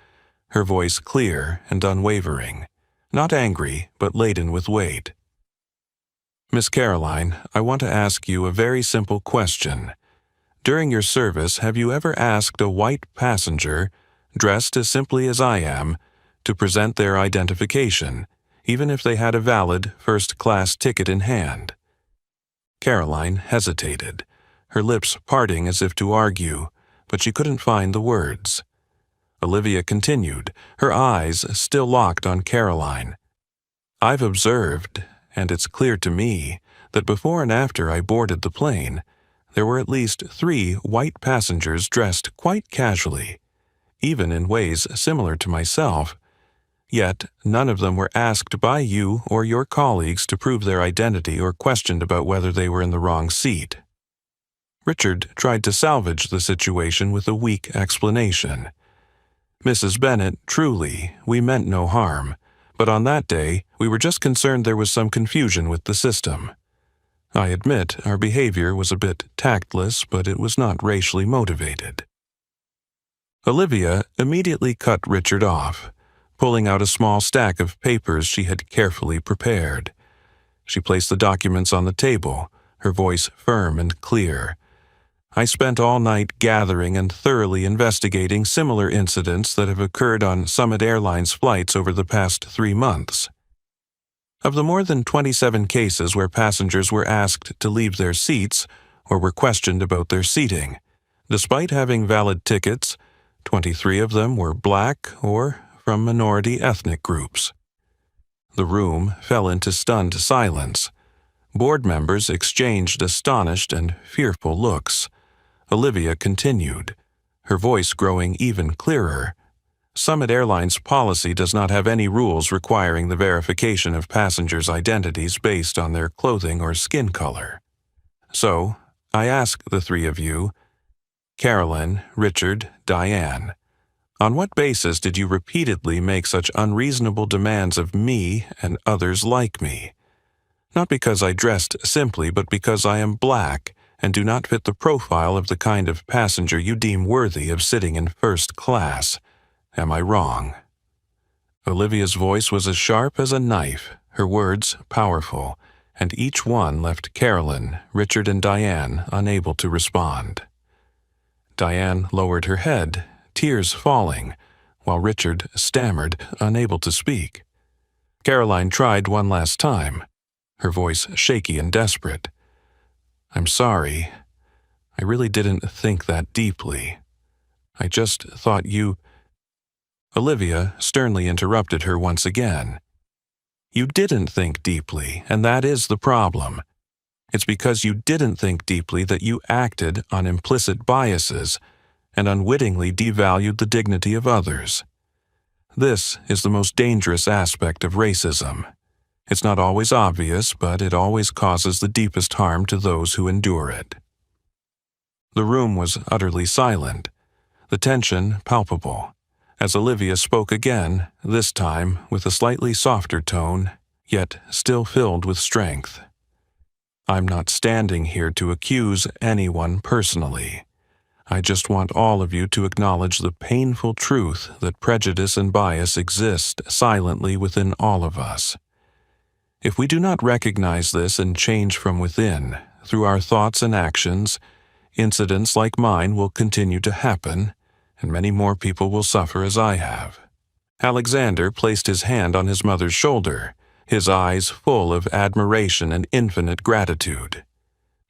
her voice clear and unwavering, not angry, but laden with weight. "Miss Caroline, I want to ask you a very simple question. During your service, have you ever asked a white passenger, dressed as simply as I am, to present their identification, even if they had a valid first-class ticket in hand?" Caroline hesitated, her lips parting as if to argue, but she couldn't find the words. Olivia continued, her eyes still locked on Caroline. "I've observed, and it's clear to me, that before and after I boarded the plane, there were at least 3 white passengers dressed quite casually, even in ways similar to myself. Yet none of them were asked by you or your colleagues to prove their identity or questioned about whether they were in the wrong seat." Richard tried to salvage the situation with a weak explanation. "Mrs. Bennet, truly, we meant no harm, but on that day, we were just concerned there was some confusion with the system. I admit our behavior was a bit tactless, but it was not racially motivated." Olivia immediately cut Richard off, pulling out a small stack of papers she had carefully prepared. She placed the documents on the table, her voice firm and clear. "I spent all night gathering and thoroughly investigating similar incidents that have occurred on Summit Airlines flights over the past 3 months. Of the more than 27 cases where passengers were asked to leave their seats or were questioned about their seating, despite having valid tickets, 23 of them were black or from minority ethnic groups." The room fell into stunned silence. Board members exchanged astonished and fearful looks. Olivia continued, her voice growing even clearer. "Summit Airlines' policy does not have any rules requiring the verification of passengers' identities based on their clothing or skin color. So, I ask the 3 of you, Caroline, Richard, Diane, on what basis did you repeatedly make such unreasonable demands of me and others like me? Not because I dressed simply, but because I am black and do not fit the profile of the kind of passenger you deem worthy of sitting in first class. Am I wrong?" Olivia's voice was as sharp as a knife, her words powerful, and each one left Caroline, Richard, and Diane unable to respond. Diane lowered her head, tears falling, while Richard stammered, unable to speak. Caroline tried one last time, her voice shaky and desperate. "I'm sorry. I really didn't think that deeply. I just thought you—" Olivia sternly interrupted her once again. "You didn't think deeply, and that is the problem. It's because you didn't think deeply that you acted on implicit biases and unwittingly devalued the dignity of others. This is the most dangerous aspect of racism. It's not always obvious, but it always causes the deepest harm to those who endure it." The room was utterly silent, the tension palpable, as Olivia spoke again, this time with a slightly softer tone, yet still filled with strength. "I'm not standing here to accuse anyone personally. I just want all of you to acknowledge the painful truth that prejudice and bias exist silently within all of us. If we do not recognize this and change from within, through our thoughts and actions, incidents like mine will continue to happen, and many more people will suffer as I have." Alexander placed his hand on his mother's shoulder, his eyes full of admiration and infinite gratitude.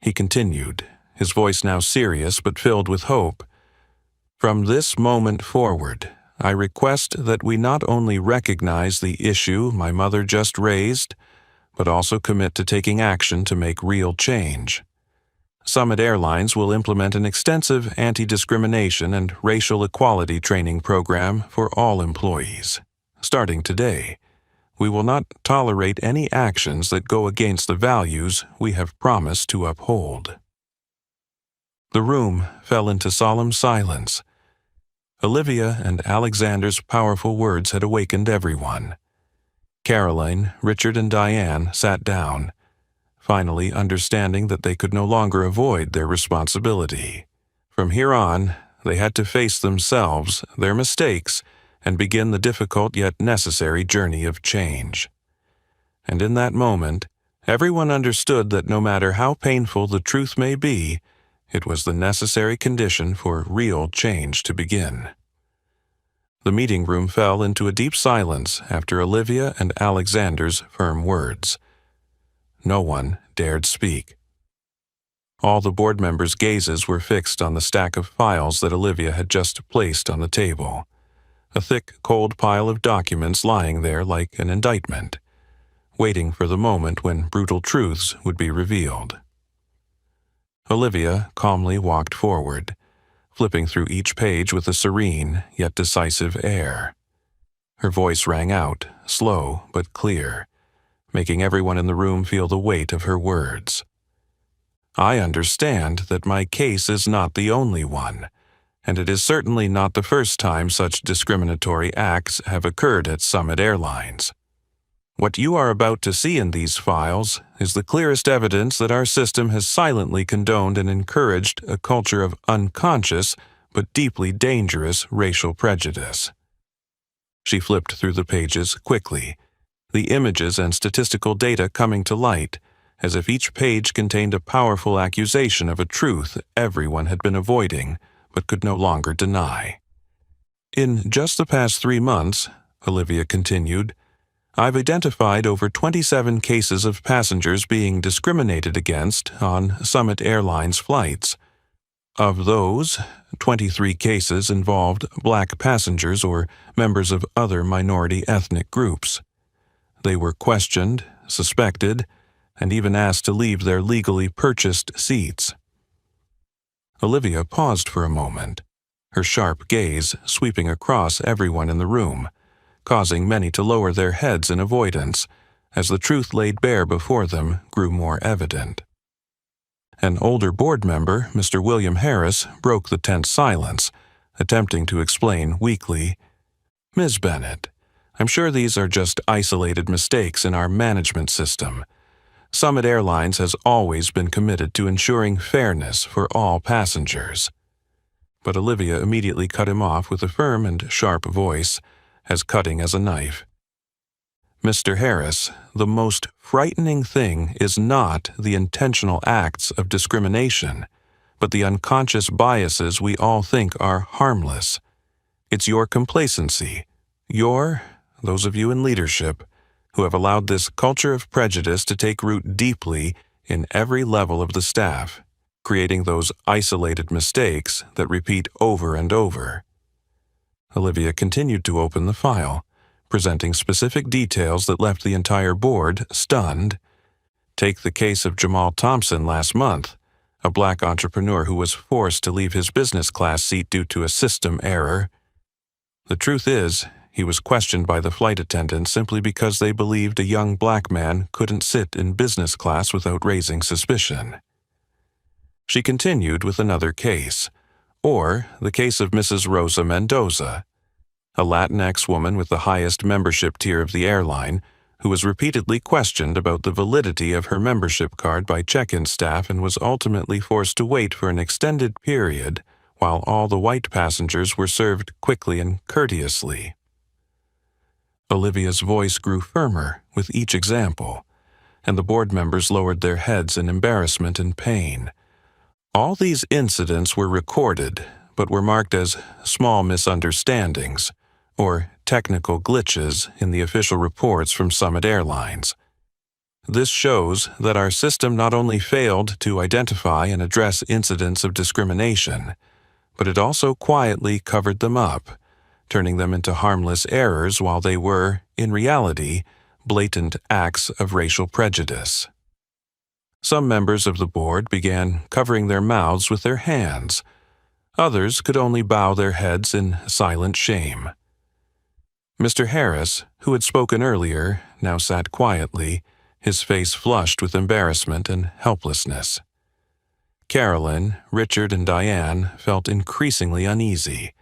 He continued, his voice now serious but filled with hope. From this moment forward, I request that we not only recognize the issue my mother just raised, but also commit to taking action to make real change. Summit Airlines will implement an extensive anti-discrimination and racial equality training program for all employees. Starting today, we will not tolerate any actions that go against the values we have promised to uphold. The room fell into solemn silence. Olivia and Alexander's powerful words had awakened everyone. Caroline, Richard, and Diane sat down, finally understanding that they could no longer avoid their responsibility. From here on, they had to face themselves, their mistakes, and begin the difficult yet necessary journey of change. And in that moment, everyone understood that no matter how painful the truth may be, it was the necessary condition for real change to begin. The meeting room fell into a deep silence after Olivia and Alexander's firm words. No one dared speak. All the board members' gazes were fixed on the stack of files that Olivia had just placed on the table, a thick, cold pile of documents lying there like an indictment, waiting for the moment when brutal truths would be revealed. Olivia calmly walked forward, flipping through each page with a serene yet decisive air. Her voice rang out, slow but clear, making everyone in the room feel the weight of her words. I understand that my case is not the only one, and it is certainly not the first time such discriminatory acts have occurred at Summit Airlines. What you are about to see in these files is the clearest evidence that our system has silently condoned and encouraged a culture of unconscious but deeply dangerous racial prejudice. She flipped through the pages quickly, the images and statistical data coming to light, as if each page contained a powerful accusation of a truth everyone had been avoiding but could no longer deny. In just the past 3 months, Olivia continued, I've identified over 27 cases of passengers being discriminated against on Summit Airlines flights. Of those, 23 cases involved Black passengers or members of other minority ethnic groups. They were questioned, suspected, and even asked to leave their legally purchased seats. Olivia paused for a moment, her sharp gaze sweeping across everyone in the room, causing many to lower their heads in avoidance as the truth laid bare before them grew more evident. An older board member, Mr. William Harris, broke the tense silence, attempting to explain weakly, Ms. Bennett, I'm sure these are just isolated mistakes in our management system. Summit Airlines has always been committed to ensuring fairness for all passengers. But Olivia immediately cut him off with a firm and sharp voice, as cutting as a knife. Mr. Harris, the most frightening thing is not the intentional acts of discrimination, but the unconscious biases we all think are harmless. It's your complacency, those of you in leadership, who have allowed this culture of prejudice to take root deeply in every level of the staff, creating those isolated mistakes that repeat over and over. Olivia continued to open the file, presenting specific details that left the entire board stunned. Take the case of Jamal Thompson last month, a Black entrepreneur who was forced to leave his business class seat due to a system error. The truth is, he was questioned by the flight attendants simply because they believed a young Black man couldn't sit in business class without raising suspicion. She continued with another case, or the case of Mrs. Rosa Mendoza, a Latinx woman with the highest membership tier of the airline, who was repeatedly questioned about the validity of her membership card by check-in staff and was ultimately forced to wait for an extended period while all the white passengers were served quickly and courteously. Olivia's voice grew firmer with each example, and the board members lowered their heads in embarrassment and pain. All these incidents were recorded, but were marked as small misunderstandings or technical glitches in the official reports from Summit Airlines. This shows that our system not only failed to identify and address incidents of discrimination, but it also quietly covered them up, turning them into harmless errors while they were, in reality, blatant acts of racial prejudice. Some members of the board began covering their mouths with their hands. Others could only bow their heads in silent shame. Mr. Harris, who had spoken earlier, now sat quietly, his face flushed with embarrassment and helplessness. Carolyn, Richard, and Diane felt increasingly uneasy,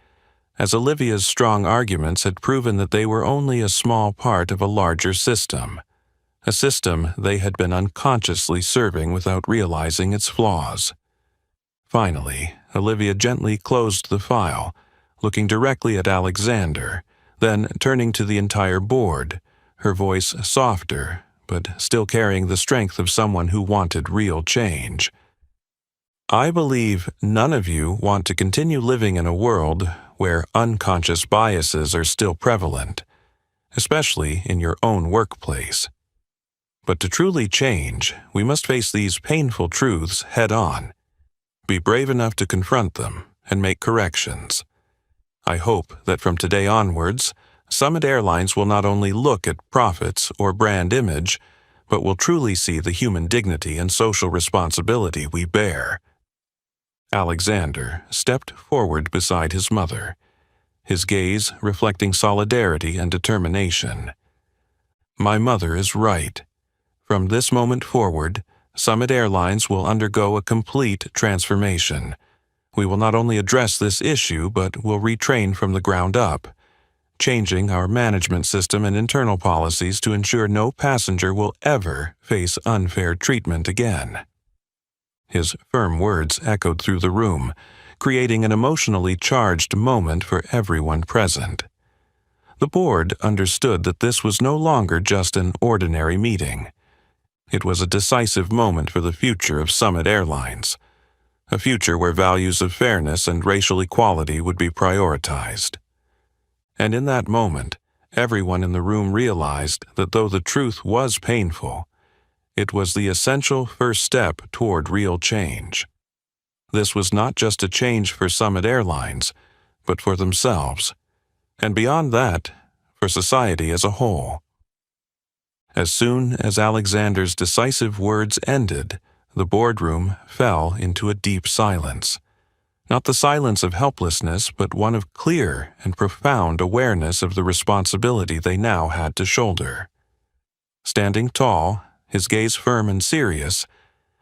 as Olivia's strong arguments had proven that they were only a small part of a larger system, a system they had been unconsciously serving without realizing its flaws. Finally, Olivia gently closed the file, looking directly at Alexander, then turning to the entire board, her voice softer, but still carrying the strength of someone who wanted real change. I believe none of you want to continue living in a world where unconscious biases are still prevalent, especially in your own workplace. But to truly change, we must face these painful truths head-on, be brave enough to confront them, and make corrections. I hope that from today onwards, Summit Airlines will not only look at profits or brand image, but will truly see the human dignity and social responsibility we bear. Alexander stepped forward beside his mother, his gaze reflecting solidarity and determination. My mother is right. From this moment forward, Summit Airlines will undergo a complete transformation. We will not only address this issue, but will retrain from the ground up, changing our management system and internal policies to ensure no passenger will ever face unfair treatment again. His firm words echoed through the room, creating an emotionally charged moment for everyone present. The board understood that this was no longer just an ordinary meeting. It was a decisive moment for the future of Summit Airlines, a future where values of fairness and racial equality would be prioritized. And in that moment, everyone in the room realized that though the truth was painful, it was the essential first step toward real change. This was not just a change for Summit Airlines, but for themselves, and beyond that, for society as a whole. As soon as Alexander's decisive words ended, the boardroom fell into a deep silence. Not the silence of helplessness, but one of clear and profound awareness of the responsibility they now had to shoulder. Standing tall, his gaze firm and serious,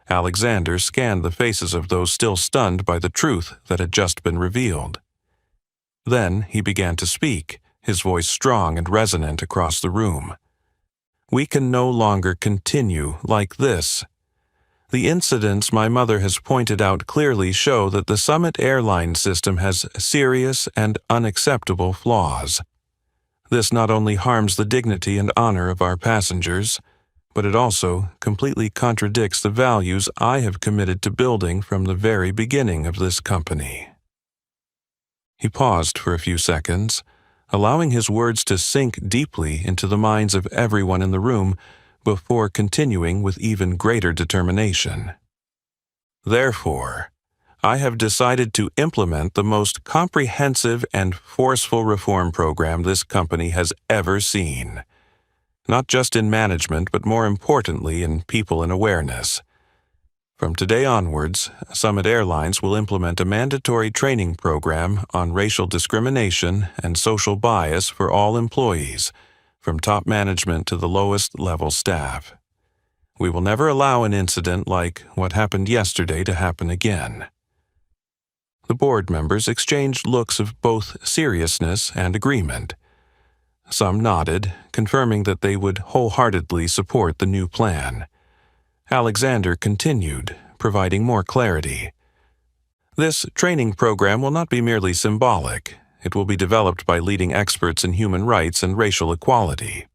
Alexander scanned the faces of those still stunned by the truth that had just been revealed. Then he began to speak, his voice strong and resonant across the room. We can no longer continue like this. The incidents my mother has pointed out clearly show that the Summit Airline system has serious and unacceptable flaws. This not only harms the dignity and honor of our passengers, but it also completely contradicts the values I have committed to building from the very beginning of this company. He paused for a few seconds, allowing his words to sink deeply into the minds of everyone in the room before continuing with even greater determination. Therefore, I have decided to implement the most comprehensive and forceful reform program this company has ever seen. Not just in management, but more importantly in people and awareness. From today onwards, Summit Airlines will implement a mandatory training program on racial discrimination and social bias for all employees, from top management to the lowest level staff. We will never allow an incident like what happened yesterday to happen again. The board members exchanged looks of both seriousness and agreement. Some nodded, confirming that they would wholeheartedly support the new plan. Alexander continued, providing more clarity. This training program will not be merely symbolic. It will be developed by leading experts in human rights and racial equality.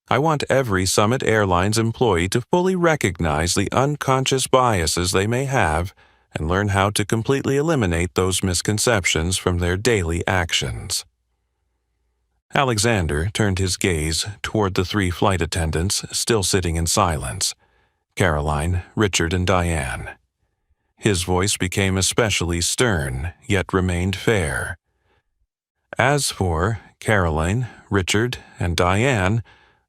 I want every Summit Airlines employee to fully recognize the unconscious biases they may have and learn how to completely eliminate those misconceptions from their daily actions. Alexander turned his gaze toward the three flight attendants still sitting in silence: Caroline, Richard, and Diane. His voice became especially stern, yet remained fair. As for Caroline, Richard, and Diane,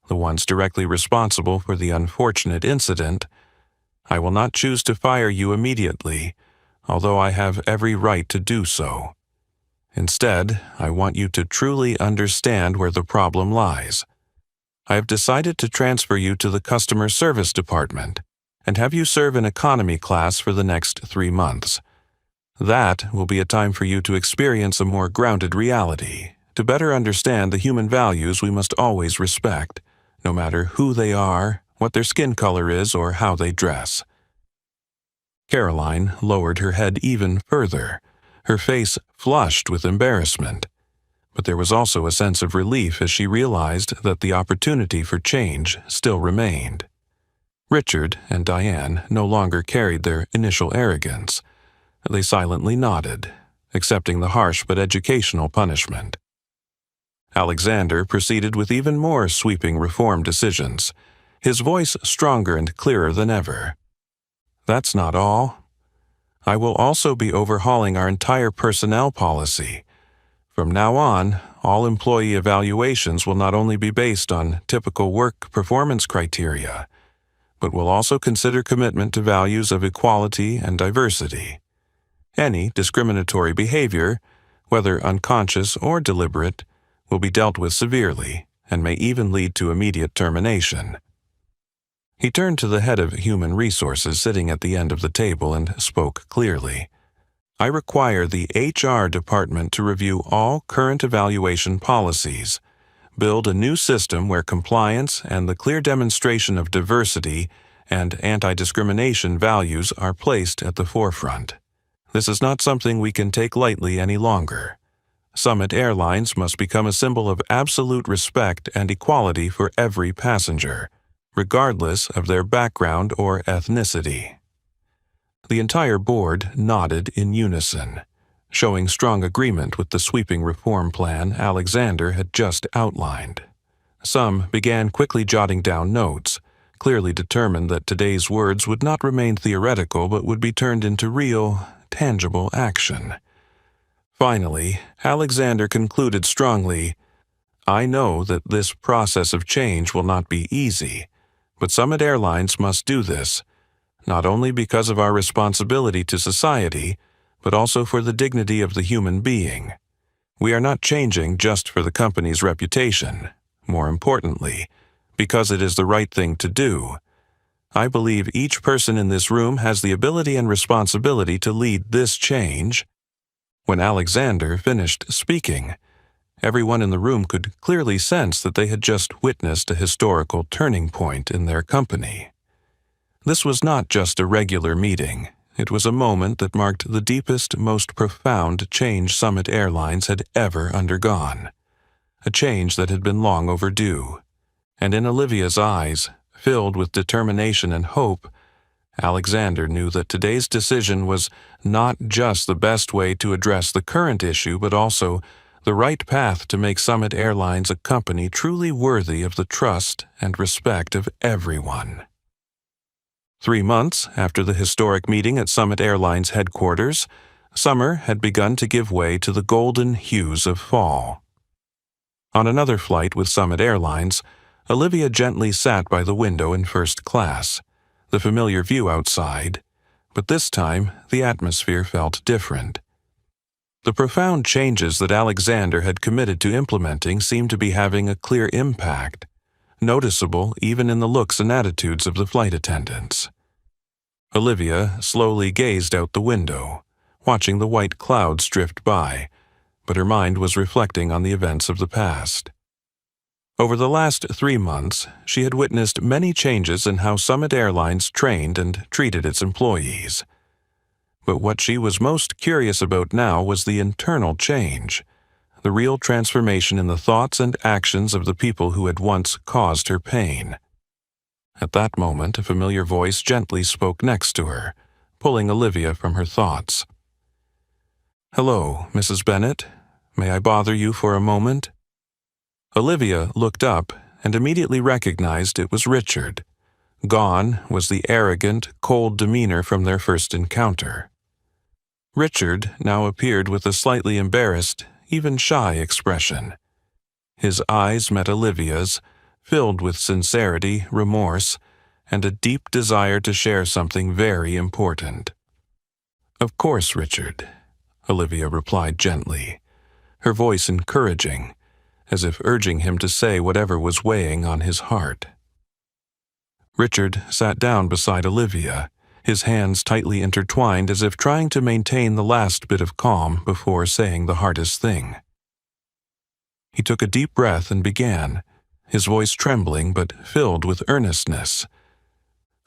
the ones directly responsible for the unfortunate incident, I will not choose to fire you immediately, although I have every right to do so. Instead, I want you to truly understand where the problem lies. I have decided to transfer you to the customer service department and have you serve in economy class for the next 3 months. That will be a time for you to experience a more grounded reality, to better understand the human values we must always respect, no matter who they are, what their skin color is, or how they dress. Caroline lowered her head even further, her face flushed with embarrassment. But there was also a sense of relief as she realized that the opportunity for change still remained. Richard and Diane no longer carried their initial arrogance. They silently nodded, accepting the harsh but educational punishment. Alexander proceeded with even more sweeping reform decisions, his voice stronger and clearer than ever. That's not all. I will also be overhauling our entire personnel policy. From now on, all employee evaluations will not only be based on typical work performance criteria, but will also consider commitment to values of equality and diversity. Any discriminatory behavior, whether unconscious or deliberate, will be dealt with severely and may even lead to immediate termination. He turned to the head of human resources sitting at the end of the table and spoke clearly. I require the HR department to review all current evaluation policies, build a new system where compliance and the clear demonstration of diversity and anti-discrimination values are placed at the forefront. This is not something we can take lightly any longer. Summit Airlines must become a symbol of absolute respect and equality for every passenger, regardless of their background or ethnicity. The entire board nodded in unison, showing strong agreement with the sweeping reform plan Alexander had just outlined. Some began quickly jotting down notes, clearly determined that today's words would not remain theoretical but would be turned into real, tangible action. Finally, Alexander concluded strongly, I know that this process of change will not be easy, but Summit Airlines must do this, not only because of our responsibility to society, but also for the dignity of the human being. We are not changing just for the company's reputation. More importantly, because it is the right thing to do. I believe each person in this room has the ability and responsibility to lead this change. When Alexander finished speaking, everyone in the room could clearly sense that they had just witnessed a historical turning point in their company. This was not just a regular meeting. It was a moment that marked the deepest, most profound change Summit Airlines had ever undergone. A change that had been long overdue. And in Olivia's eyes, filled with determination and hope, Alexander knew that today's decision was not just the best way to address the current issue, but also the right path to make Summit Airlines a company truly worthy of the trust and respect of everyone. 3 months after the historic meeting at Summit Airlines headquarters, summer had begun to give way to the golden hues of fall. On another flight with Summit Airlines, Olivia gently sat by the window in first class, the familiar view outside, but this time the atmosphere felt different. The profound changes that Alexander had committed to implementing seemed to be having a clear impact, noticeable even in the looks and attitudes of the flight attendants. Olivia slowly gazed out the window, watching the white clouds drift by, but her mind was reflecting on the events of the past. Over the last 3 months, she had witnessed many changes in how Summit Airlines trained and treated its employees. But what she was most curious about now was the internal change, the real transformation in the thoughts and actions of the people who had once caused her pain. At that moment, a familiar voice gently spoke next to her, pulling Olivia from her thoughts. "Hello, Mrs. Bennett. May I bother you for a moment?" Olivia looked up and immediately recognized it was Richard. Gone was the arrogant, cold demeanor from their first encounter. Richard now appeared with a slightly embarrassed, even shy expression. His eyes met Olivia's, filled with sincerity, remorse, and a deep desire to share something very important. "Of course, Richard," Olivia replied gently, her voice encouraging, as if urging him to say whatever was weighing on his heart. Richard sat down beside Olivia, his hands tightly intertwined as if trying to maintain the last bit of calm before saying the hardest thing. He took a deep breath and began, his voice trembling but filled with earnestness.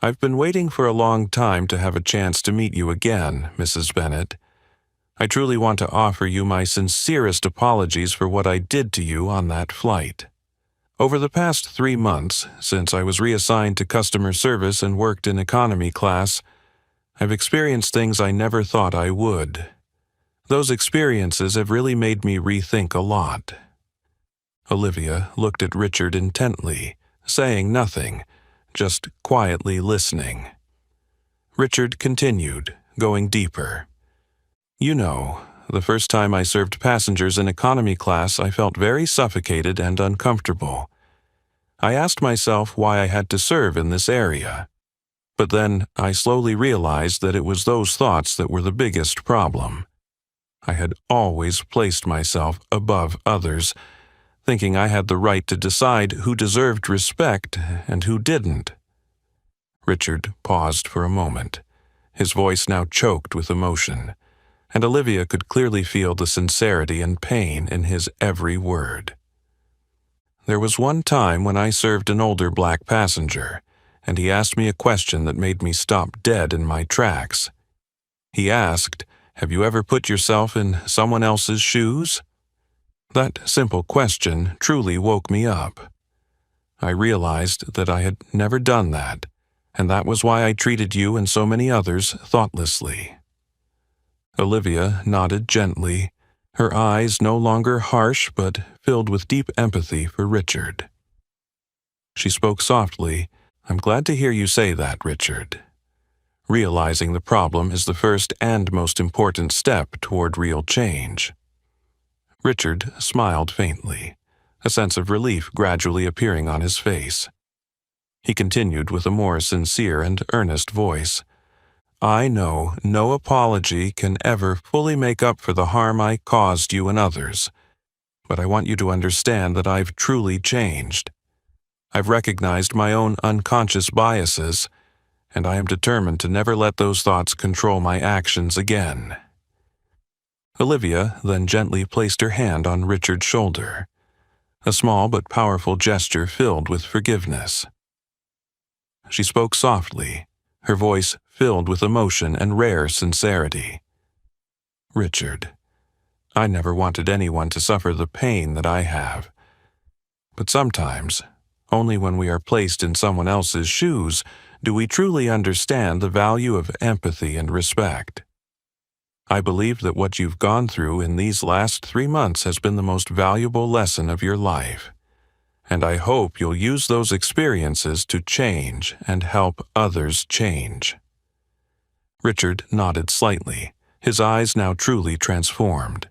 "I've been waiting for a long time to have a chance to meet you again, Mrs. Bennet. I truly want to offer you my sincerest apologies for what I did to you on that flight. Over the past 3 months, since I was reassigned to customer service and worked in economy class, I've experienced things I never thought I would. Those experiences have really made me rethink a lot." Olivia looked at Richard intently, saying nothing, just quietly listening. Richard continued, going deeper. "You know, the first time I served passengers in economy class, I felt very suffocated and uncomfortable. I asked myself why I had to serve in this area. But then I slowly realized that it was those thoughts that were the biggest problem. I had always placed myself above others, thinking I had the right to decide who deserved respect and who didn't." Richard paused for a moment, his voice now choked with emotion, and Olivia could clearly feel the sincerity and pain in his every word. "There was one time when I served an older black passenger, and he asked me a question that made me stop dead in my tracks. He asked, 'Have you ever put yourself in someone else's shoes?' That simple question truly woke me up. I realized that I had never done that, and that was why I treated you and so many others thoughtlessly." Olivia nodded gently, her eyes no longer harsh but filled with deep empathy for Richard. She spoke softly, "I'm glad to hear you say that, Richard. Realizing the problem is the first and most important step toward real change." Richard smiled faintly, a sense of relief gradually appearing on his face. He continued with a more sincere and earnest voice, "I know no apology can ever fully make up for the harm I caused you and others, but I want you to understand that I've truly changed. I've recognized my own unconscious biases, and I am determined to never let those thoughts control my actions again." Olivia then gently placed her hand on Richard's shoulder, a small but powerful gesture filled with forgiveness. She spoke softly, her voice filled with emotion and rare sincerity. "Richard, I never wanted anyone to suffer the pain that I have. But sometimes, only when we are placed in someone else's shoes, do we truly understand the value of empathy and respect. I believe that what you've gone through in these last 3 months has been the most valuable lesson of your life, and I hope you'll use those experiences to change and help others change." Richard nodded slightly, his eyes now truly transformed.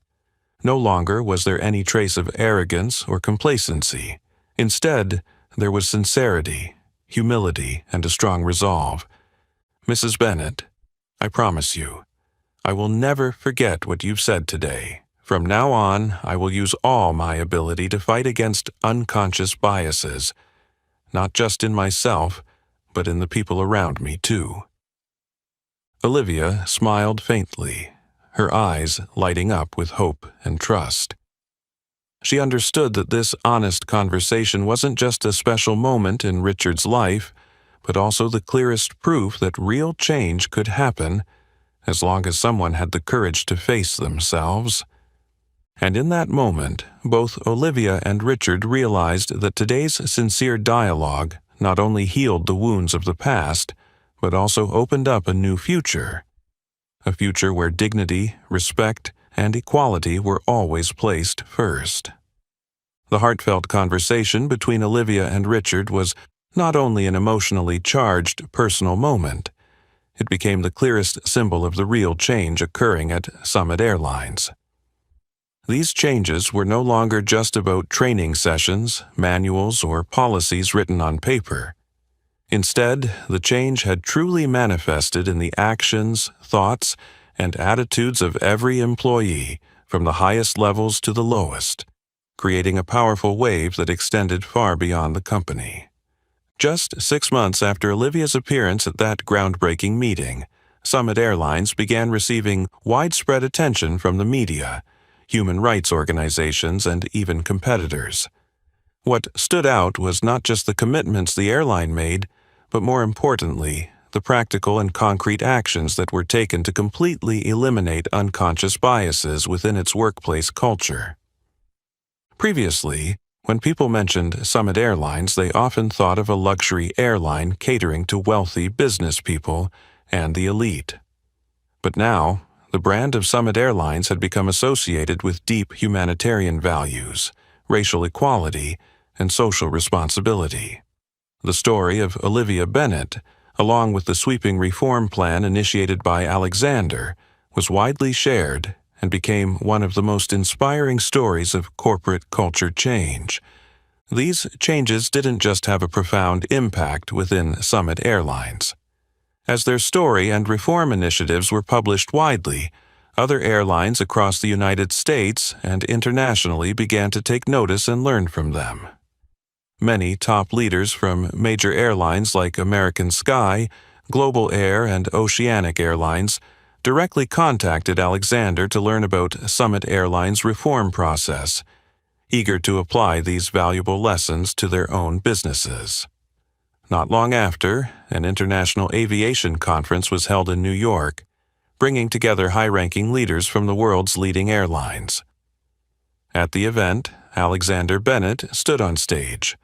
No longer was there any trace of arrogance or complacency. Instead, there was sincerity, humility, and a strong resolve. "Mrs. Bennet, I promise you, I will never forget what you've said today. From now on, I will use all my ability to fight against unconscious biases, not just in myself, but in the people around me too." Olivia smiled faintly, her eyes lighting up with hope and trust. She understood that this honest conversation wasn't just a special moment in Richard's life, but also the clearest proof that real change could happen as long as someone had the courage to face themselves. And in that moment, both Olivia and Richard realized that today's sincere dialogue not only healed the wounds of the past, but also opened up a new future. A future where dignity, respect, and equality were always placed first. The heartfelt conversation between Olivia and Richard was not only an emotionally charged personal moment, it became the clearest symbol of the real change occurring at Summit Airlines. These changes were no longer just about training sessions, manuals, or policies written on paper. Instead, the change had truly manifested in the actions, thoughts, and attitudes of every employee, from the highest levels to the lowest, creating a powerful wave that extended far beyond the company. Just 6 months after Olivia's appearance at that groundbreaking meeting, Summit Airlines began receiving widespread attention from the media, human rights organizations, and even competitors. What stood out was not just the commitments the airline made, but more importantly, the practical and concrete actions that were taken to completely eliminate unconscious biases within its workplace culture. Previously, when people mentioned Summit Airlines, they often thought of a luxury airline catering to wealthy business people and the elite. But now, the brand of Summit Airlines had become associated with deep humanitarian values, racial equality, and social responsibility. The story of Olivia Bennett, along with the sweeping reform plan initiated by Alexander, was widely shared and became one of the most inspiring stories of corporate culture change. These changes didn't just have a profound impact within Summit Airlines. As their story and reform initiatives were published widely, other airlines across the United States and internationally began to take notice and learn from them. Many top leaders from major airlines like American Sky, Global Air, and Oceanic Airlines directly contacted Alexander to learn about Summit Airlines' reform process, eager to apply these valuable lessons to their own businesses. Not long after, an international aviation conference was held in New York, bringing together high-ranking leaders from the world's leading airlines. At the event, Alexander Bennett stood on stage,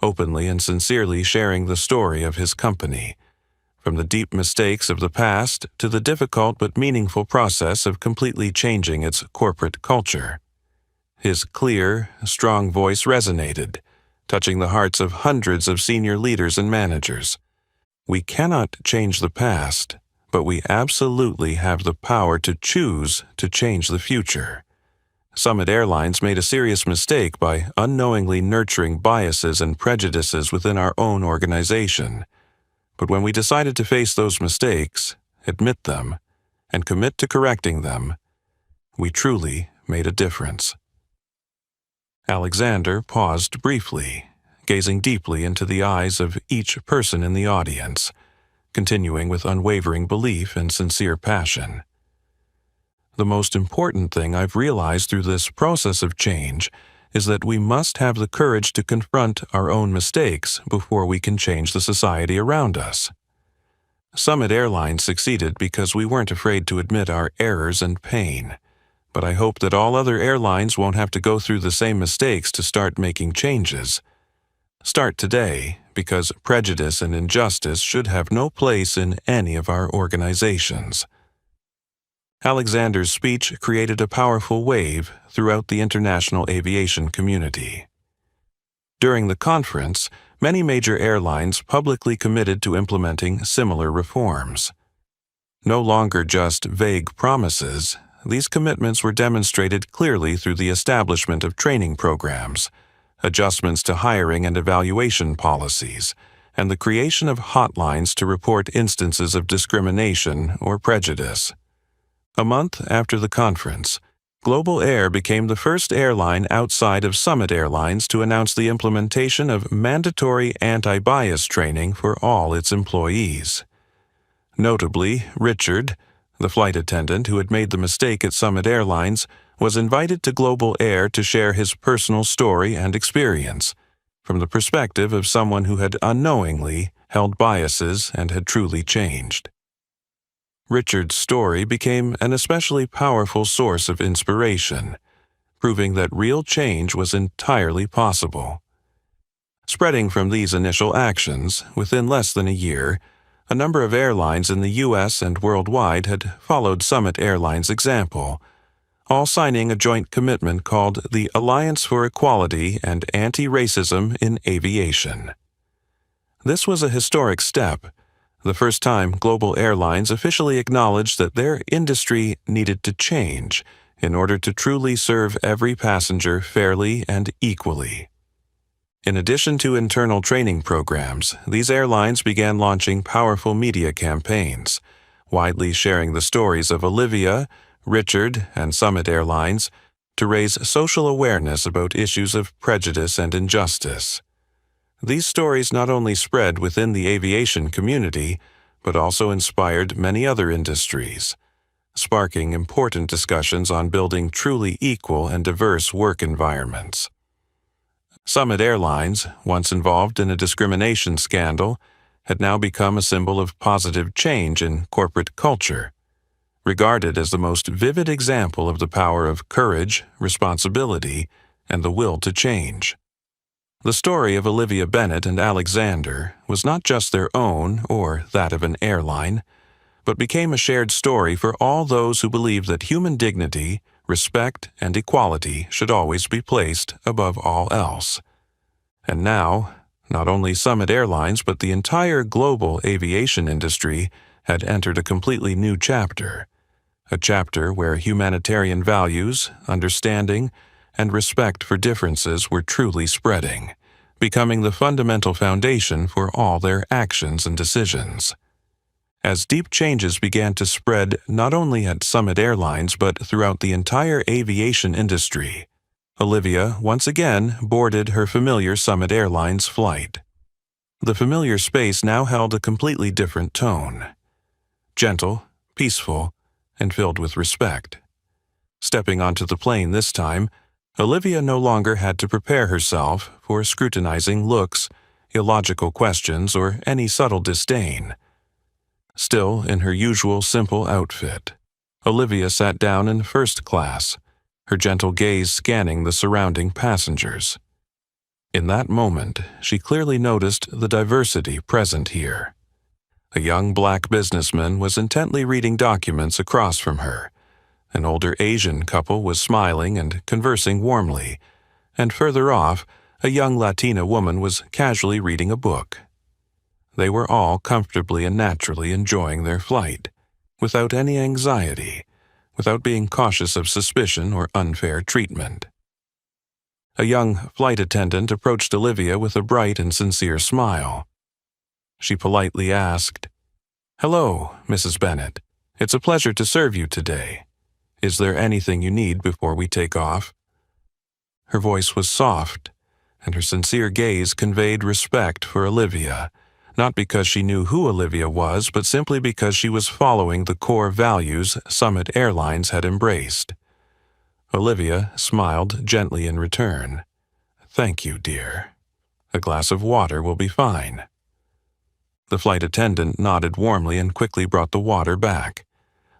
openly and sincerely sharing the story of his company, from the deep mistakes of the past to the difficult but meaningful process of completely changing its corporate culture. His clear, strong voice resonated, touching the hearts of hundreds of senior leaders and managers. We cannot change the past, but we absolutely have the power to choose to change the future. Summit Airlines made a serious mistake by unknowingly nurturing biases and prejudices within our own organization. But when we decided to face those mistakes, admit them, and commit to correcting them, we truly made a difference. Alexander paused briefly, gazing deeply into the eyes of each person in the audience, continuing with unwavering belief and sincere passion. The most important thing I've realized through this process of change is that we must have the courage to confront our own mistakes before we can change the society around us. Summit Airlines succeeded because we weren't afraid to admit our errors and pain, but I hope that all other airlines won't have to go through the same mistakes to start making changes. Start today, because prejudice and injustice should have no place in any of our organizations. Alexander's speech created a powerful wave throughout the international aviation community. During the conference, many major airlines publicly committed to implementing similar reforms. No longer just vague promises, these commitments were demonstrated clearly through the establishment of training programs, adjustments to hiring and evaluation policies, and the creation of hotlines to report instances of discrimination or prejudice. A month after the conference, Global Air became the first airline outside of Summit Airlines to announce the implementation of mandatory anti-bias training for all its employees. Notably, Richard, the flight attendant who had made the mistake at Summit Airlines, was invited to Global Air to share his personal story and experience, from the perspective of someone who had unknowingly held biases and had truly changed. Richard's story became an especially powerful source of inspiration, proving that real change was entirely possible. Spreading from these initial actions, within less than a year, a number of airlines in the U.S. and worldwide had followed Summit Airlines' example, all signing a joint commitment called the Alliance for Equality and Anti-Racism in Aviation. This was a historic step, the first time global airlines officially acknowledged that their industry needed to change in order to truly serve every passenger fairly and equally. In addition to internal training programs, these airlines began launching powerful media campaigns, widely sharing the stories of Olivia, Richard, and Summit Airlines to raise social awareness about issues of prejudice and injustice. These stories not only spread within the aviation community, but also inspired many other industries, sparking important discussions on building truly equal and diverse work environments. Summit Airlines, once involved in a discrimination scandal, had now become a symbol of positive change in corporate culture, regarded as the most vivid example of the power of courage, responsibility, and the will to change. The story of Olivia Bennett and Alexander was not just their own or that of an airline, but became a shared story for all those who believe that human dignity, respect, and equality should always be placed above all else. And now, not only Summit Airlines but the entire global aviation industry had entered a completely new chapter, a chapter where humanitarian values, understanding, and respect for differences were truly spreading, becoming the fundamental foundation for all their actions and decisions. As deep changes began to spread not only at Summit Airlines but throughout the entire aviation industry, Olivia once again boarded her familiar Summit Airlines flight. The familiar space now held a completely different tone. Gentle, peaceful, and filled with respect. Stepping onto the plane this time, Olivia no longer had to prepare herself for scrutinizing looks, illogical questions, or any subtle disdain. Still in her usual simple outfit, Olivia sat down in first class, her gentle gaze scanning the surrounding passengers. In that moment, she clearly noticed the diversity present here. A young black businessman was intently reading documents across from her. An older Asian couple was smiling and conversing warmly, and further off, a young Latina woman was casually reading a book. They were all comfortably and naturally enjoying their flight, without any anxiety, without being cautious of suspicion or unfair treatment. A young flight attendant approached Olivia with a bright and sincere smile. She politely asked, "Hello, Mrs. Bennett. It's a pleasure to serve you today. Is there anything you need before we take off?" Her voice was soft, and her sincere gaze conveyed respect for Olivia, not because she knew who Olivia was, but simply because she was following the core values Summit Airlines had embraced. Olivia smiled gently in return. "Thank you, dear. A glass of water will be fine." The flight attendant nodded warmly and quickly brought the water back.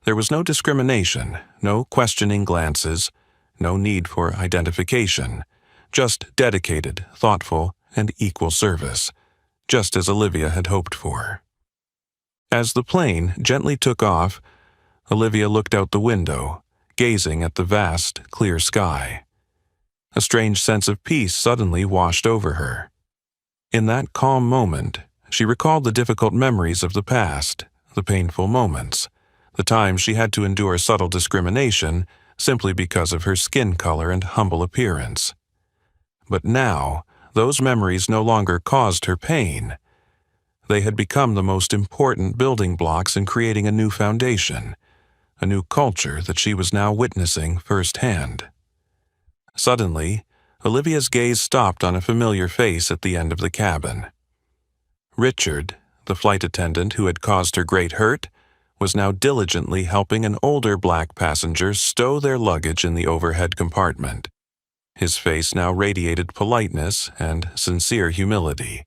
There was no discrimination, no questioning glances, no need for identification, just dedicated, thoughtful, and equal service, just as Olivia had hoped for. As the plane gently took off, Olivia looked out the window, gazing at the vast, clear sky. A strange sense of peace suddenly washed over her. In that calm moment, she recalled the difficult memories of the past, the painful moments, the times she had to endure subtle discrimination simply because of her skin color and humble appearance. But now, those memories no longer caused her pain. They had become the most important building blocks in creating a new foundation, a new culture that she was now witnessing firsthand. Suddenly, Olivia's gaze stopped on a familiar face at the end of the cabin. Richard, the flight attendant who had caused her great hurt, was now diligently helping an older black passenger stow their luggage in the overhead compartment. His face now radiated politeness and sincere humility.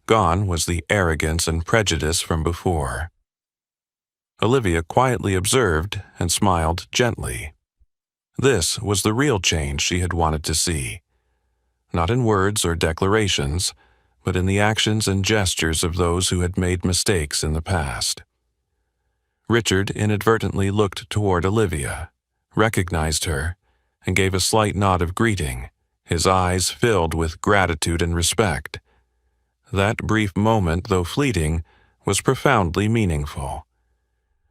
Gone was the arrogance and prejudice from before. Olivia quietly observed and smiled gently. This was the real change she had wanted to see. Not in words or declarations, but in the actions and gestures of those who had made mistakes in the past. Richard inadvertently looked toward Olivia, recognized her, and gave a slight nod of greeting, his eyes filled with gratitude and respect. That brief moment, though fleeting, was profoundly meaningful.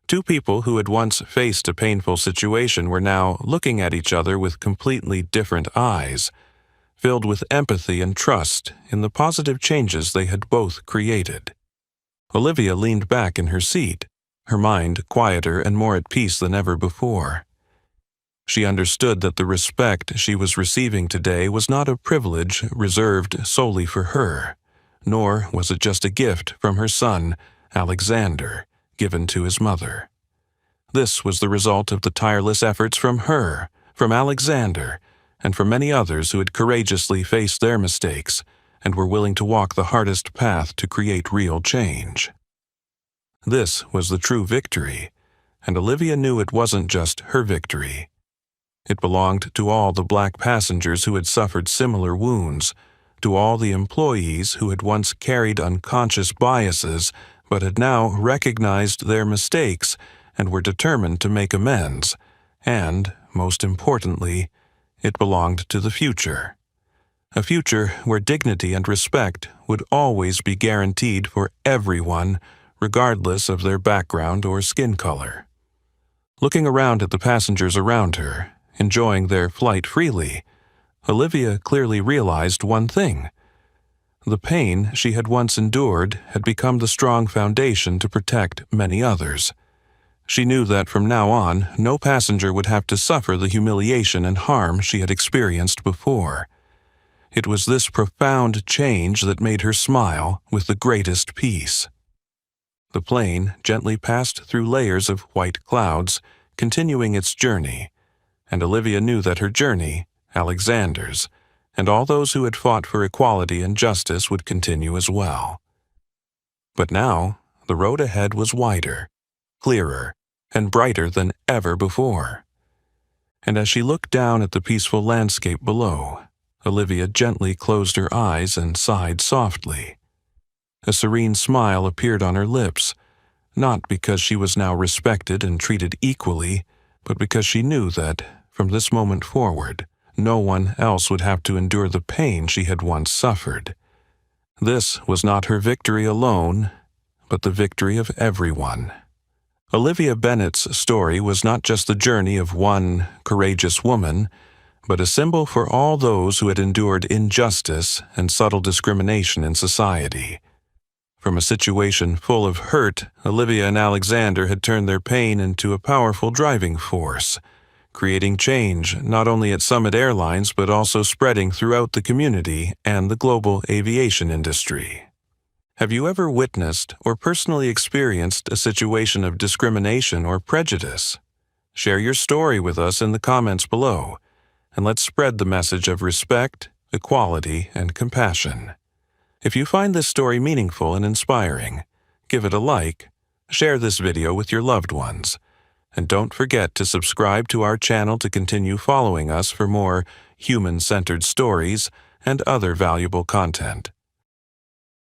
Two people who had once faced a painful situation were now looking at each other with completely different eyes, filled with empathy and trust in the positive changes they had both created. Olivia leaned back in her seat, her mind quieter and more at peace than ever before. She understood that the respect she was receiving today was not a privilege reserved solely for her, nor was it just a gift from her son, Alexander, given to his mother. This was the result of the tireless efforts from her, from Alexander, and from many others who had courageously faced their mistakes and were willing to walk the hardest path to create real change. This was the true victory, and Olivia knew it wasn't just her victory. It belonged to all the black passengers who had suffered similar wounds, to all the employees who had once carried unconscious biases but had now recognized their mistakes and were determined to make amends, and, most importantly, it belonged to the future. A future where dignity and respect would always be guaranteed for everyone, regardless of their background or skin color. Looking around at the passengers around her, enjoying their flight freely, Olivia clearly realized one thing. The pain she had once endured had become the strong foundation to protect many others. She knew that from now on, no passenger would have to suffer the humiliation and harm she had experienced before. It was this profound change that made her smile with the greatest peace. The plane gently passed through layers of white clouds, continuing its journey, and Olivia knew that her journey, Alexander's, and all those who had fought for equality and justice would continue as well. But now, the road ahead was wider, clearer, and brighter than ever before. And as she looked down at the peaceful landscape below, Olivia gently closed her eyes and sighed softly. A serene smile appeared on her lips, not because she was now respected and treated equally, but because she knew that, from this moment forward, no one else would have to endure the pain she had once suffered. This was not her victory alone, but the victory of everyone. Olivia Bennett's story was not just the journey of one courageous woman, but a symbol for all those who had endured injustice and subtle discrimination in society. From a situation full of hurt, Olivia and Alexander had turned their pain into a powerful driving force, creating change not only at Summit Airlines but also spreading throughout the community and the global aviation industry. Have you ever witnessed or personally experienced a situation of discrimination or prejudice? Share your story with us in the comments below, and let's spread the message of respect, equality, and compassion. If you find this story meaningful and inspiring, give it a like, share this video with your loved ones, and don't forget to subscribe to our channel to continue following us for more human-centered stories and other valuable content.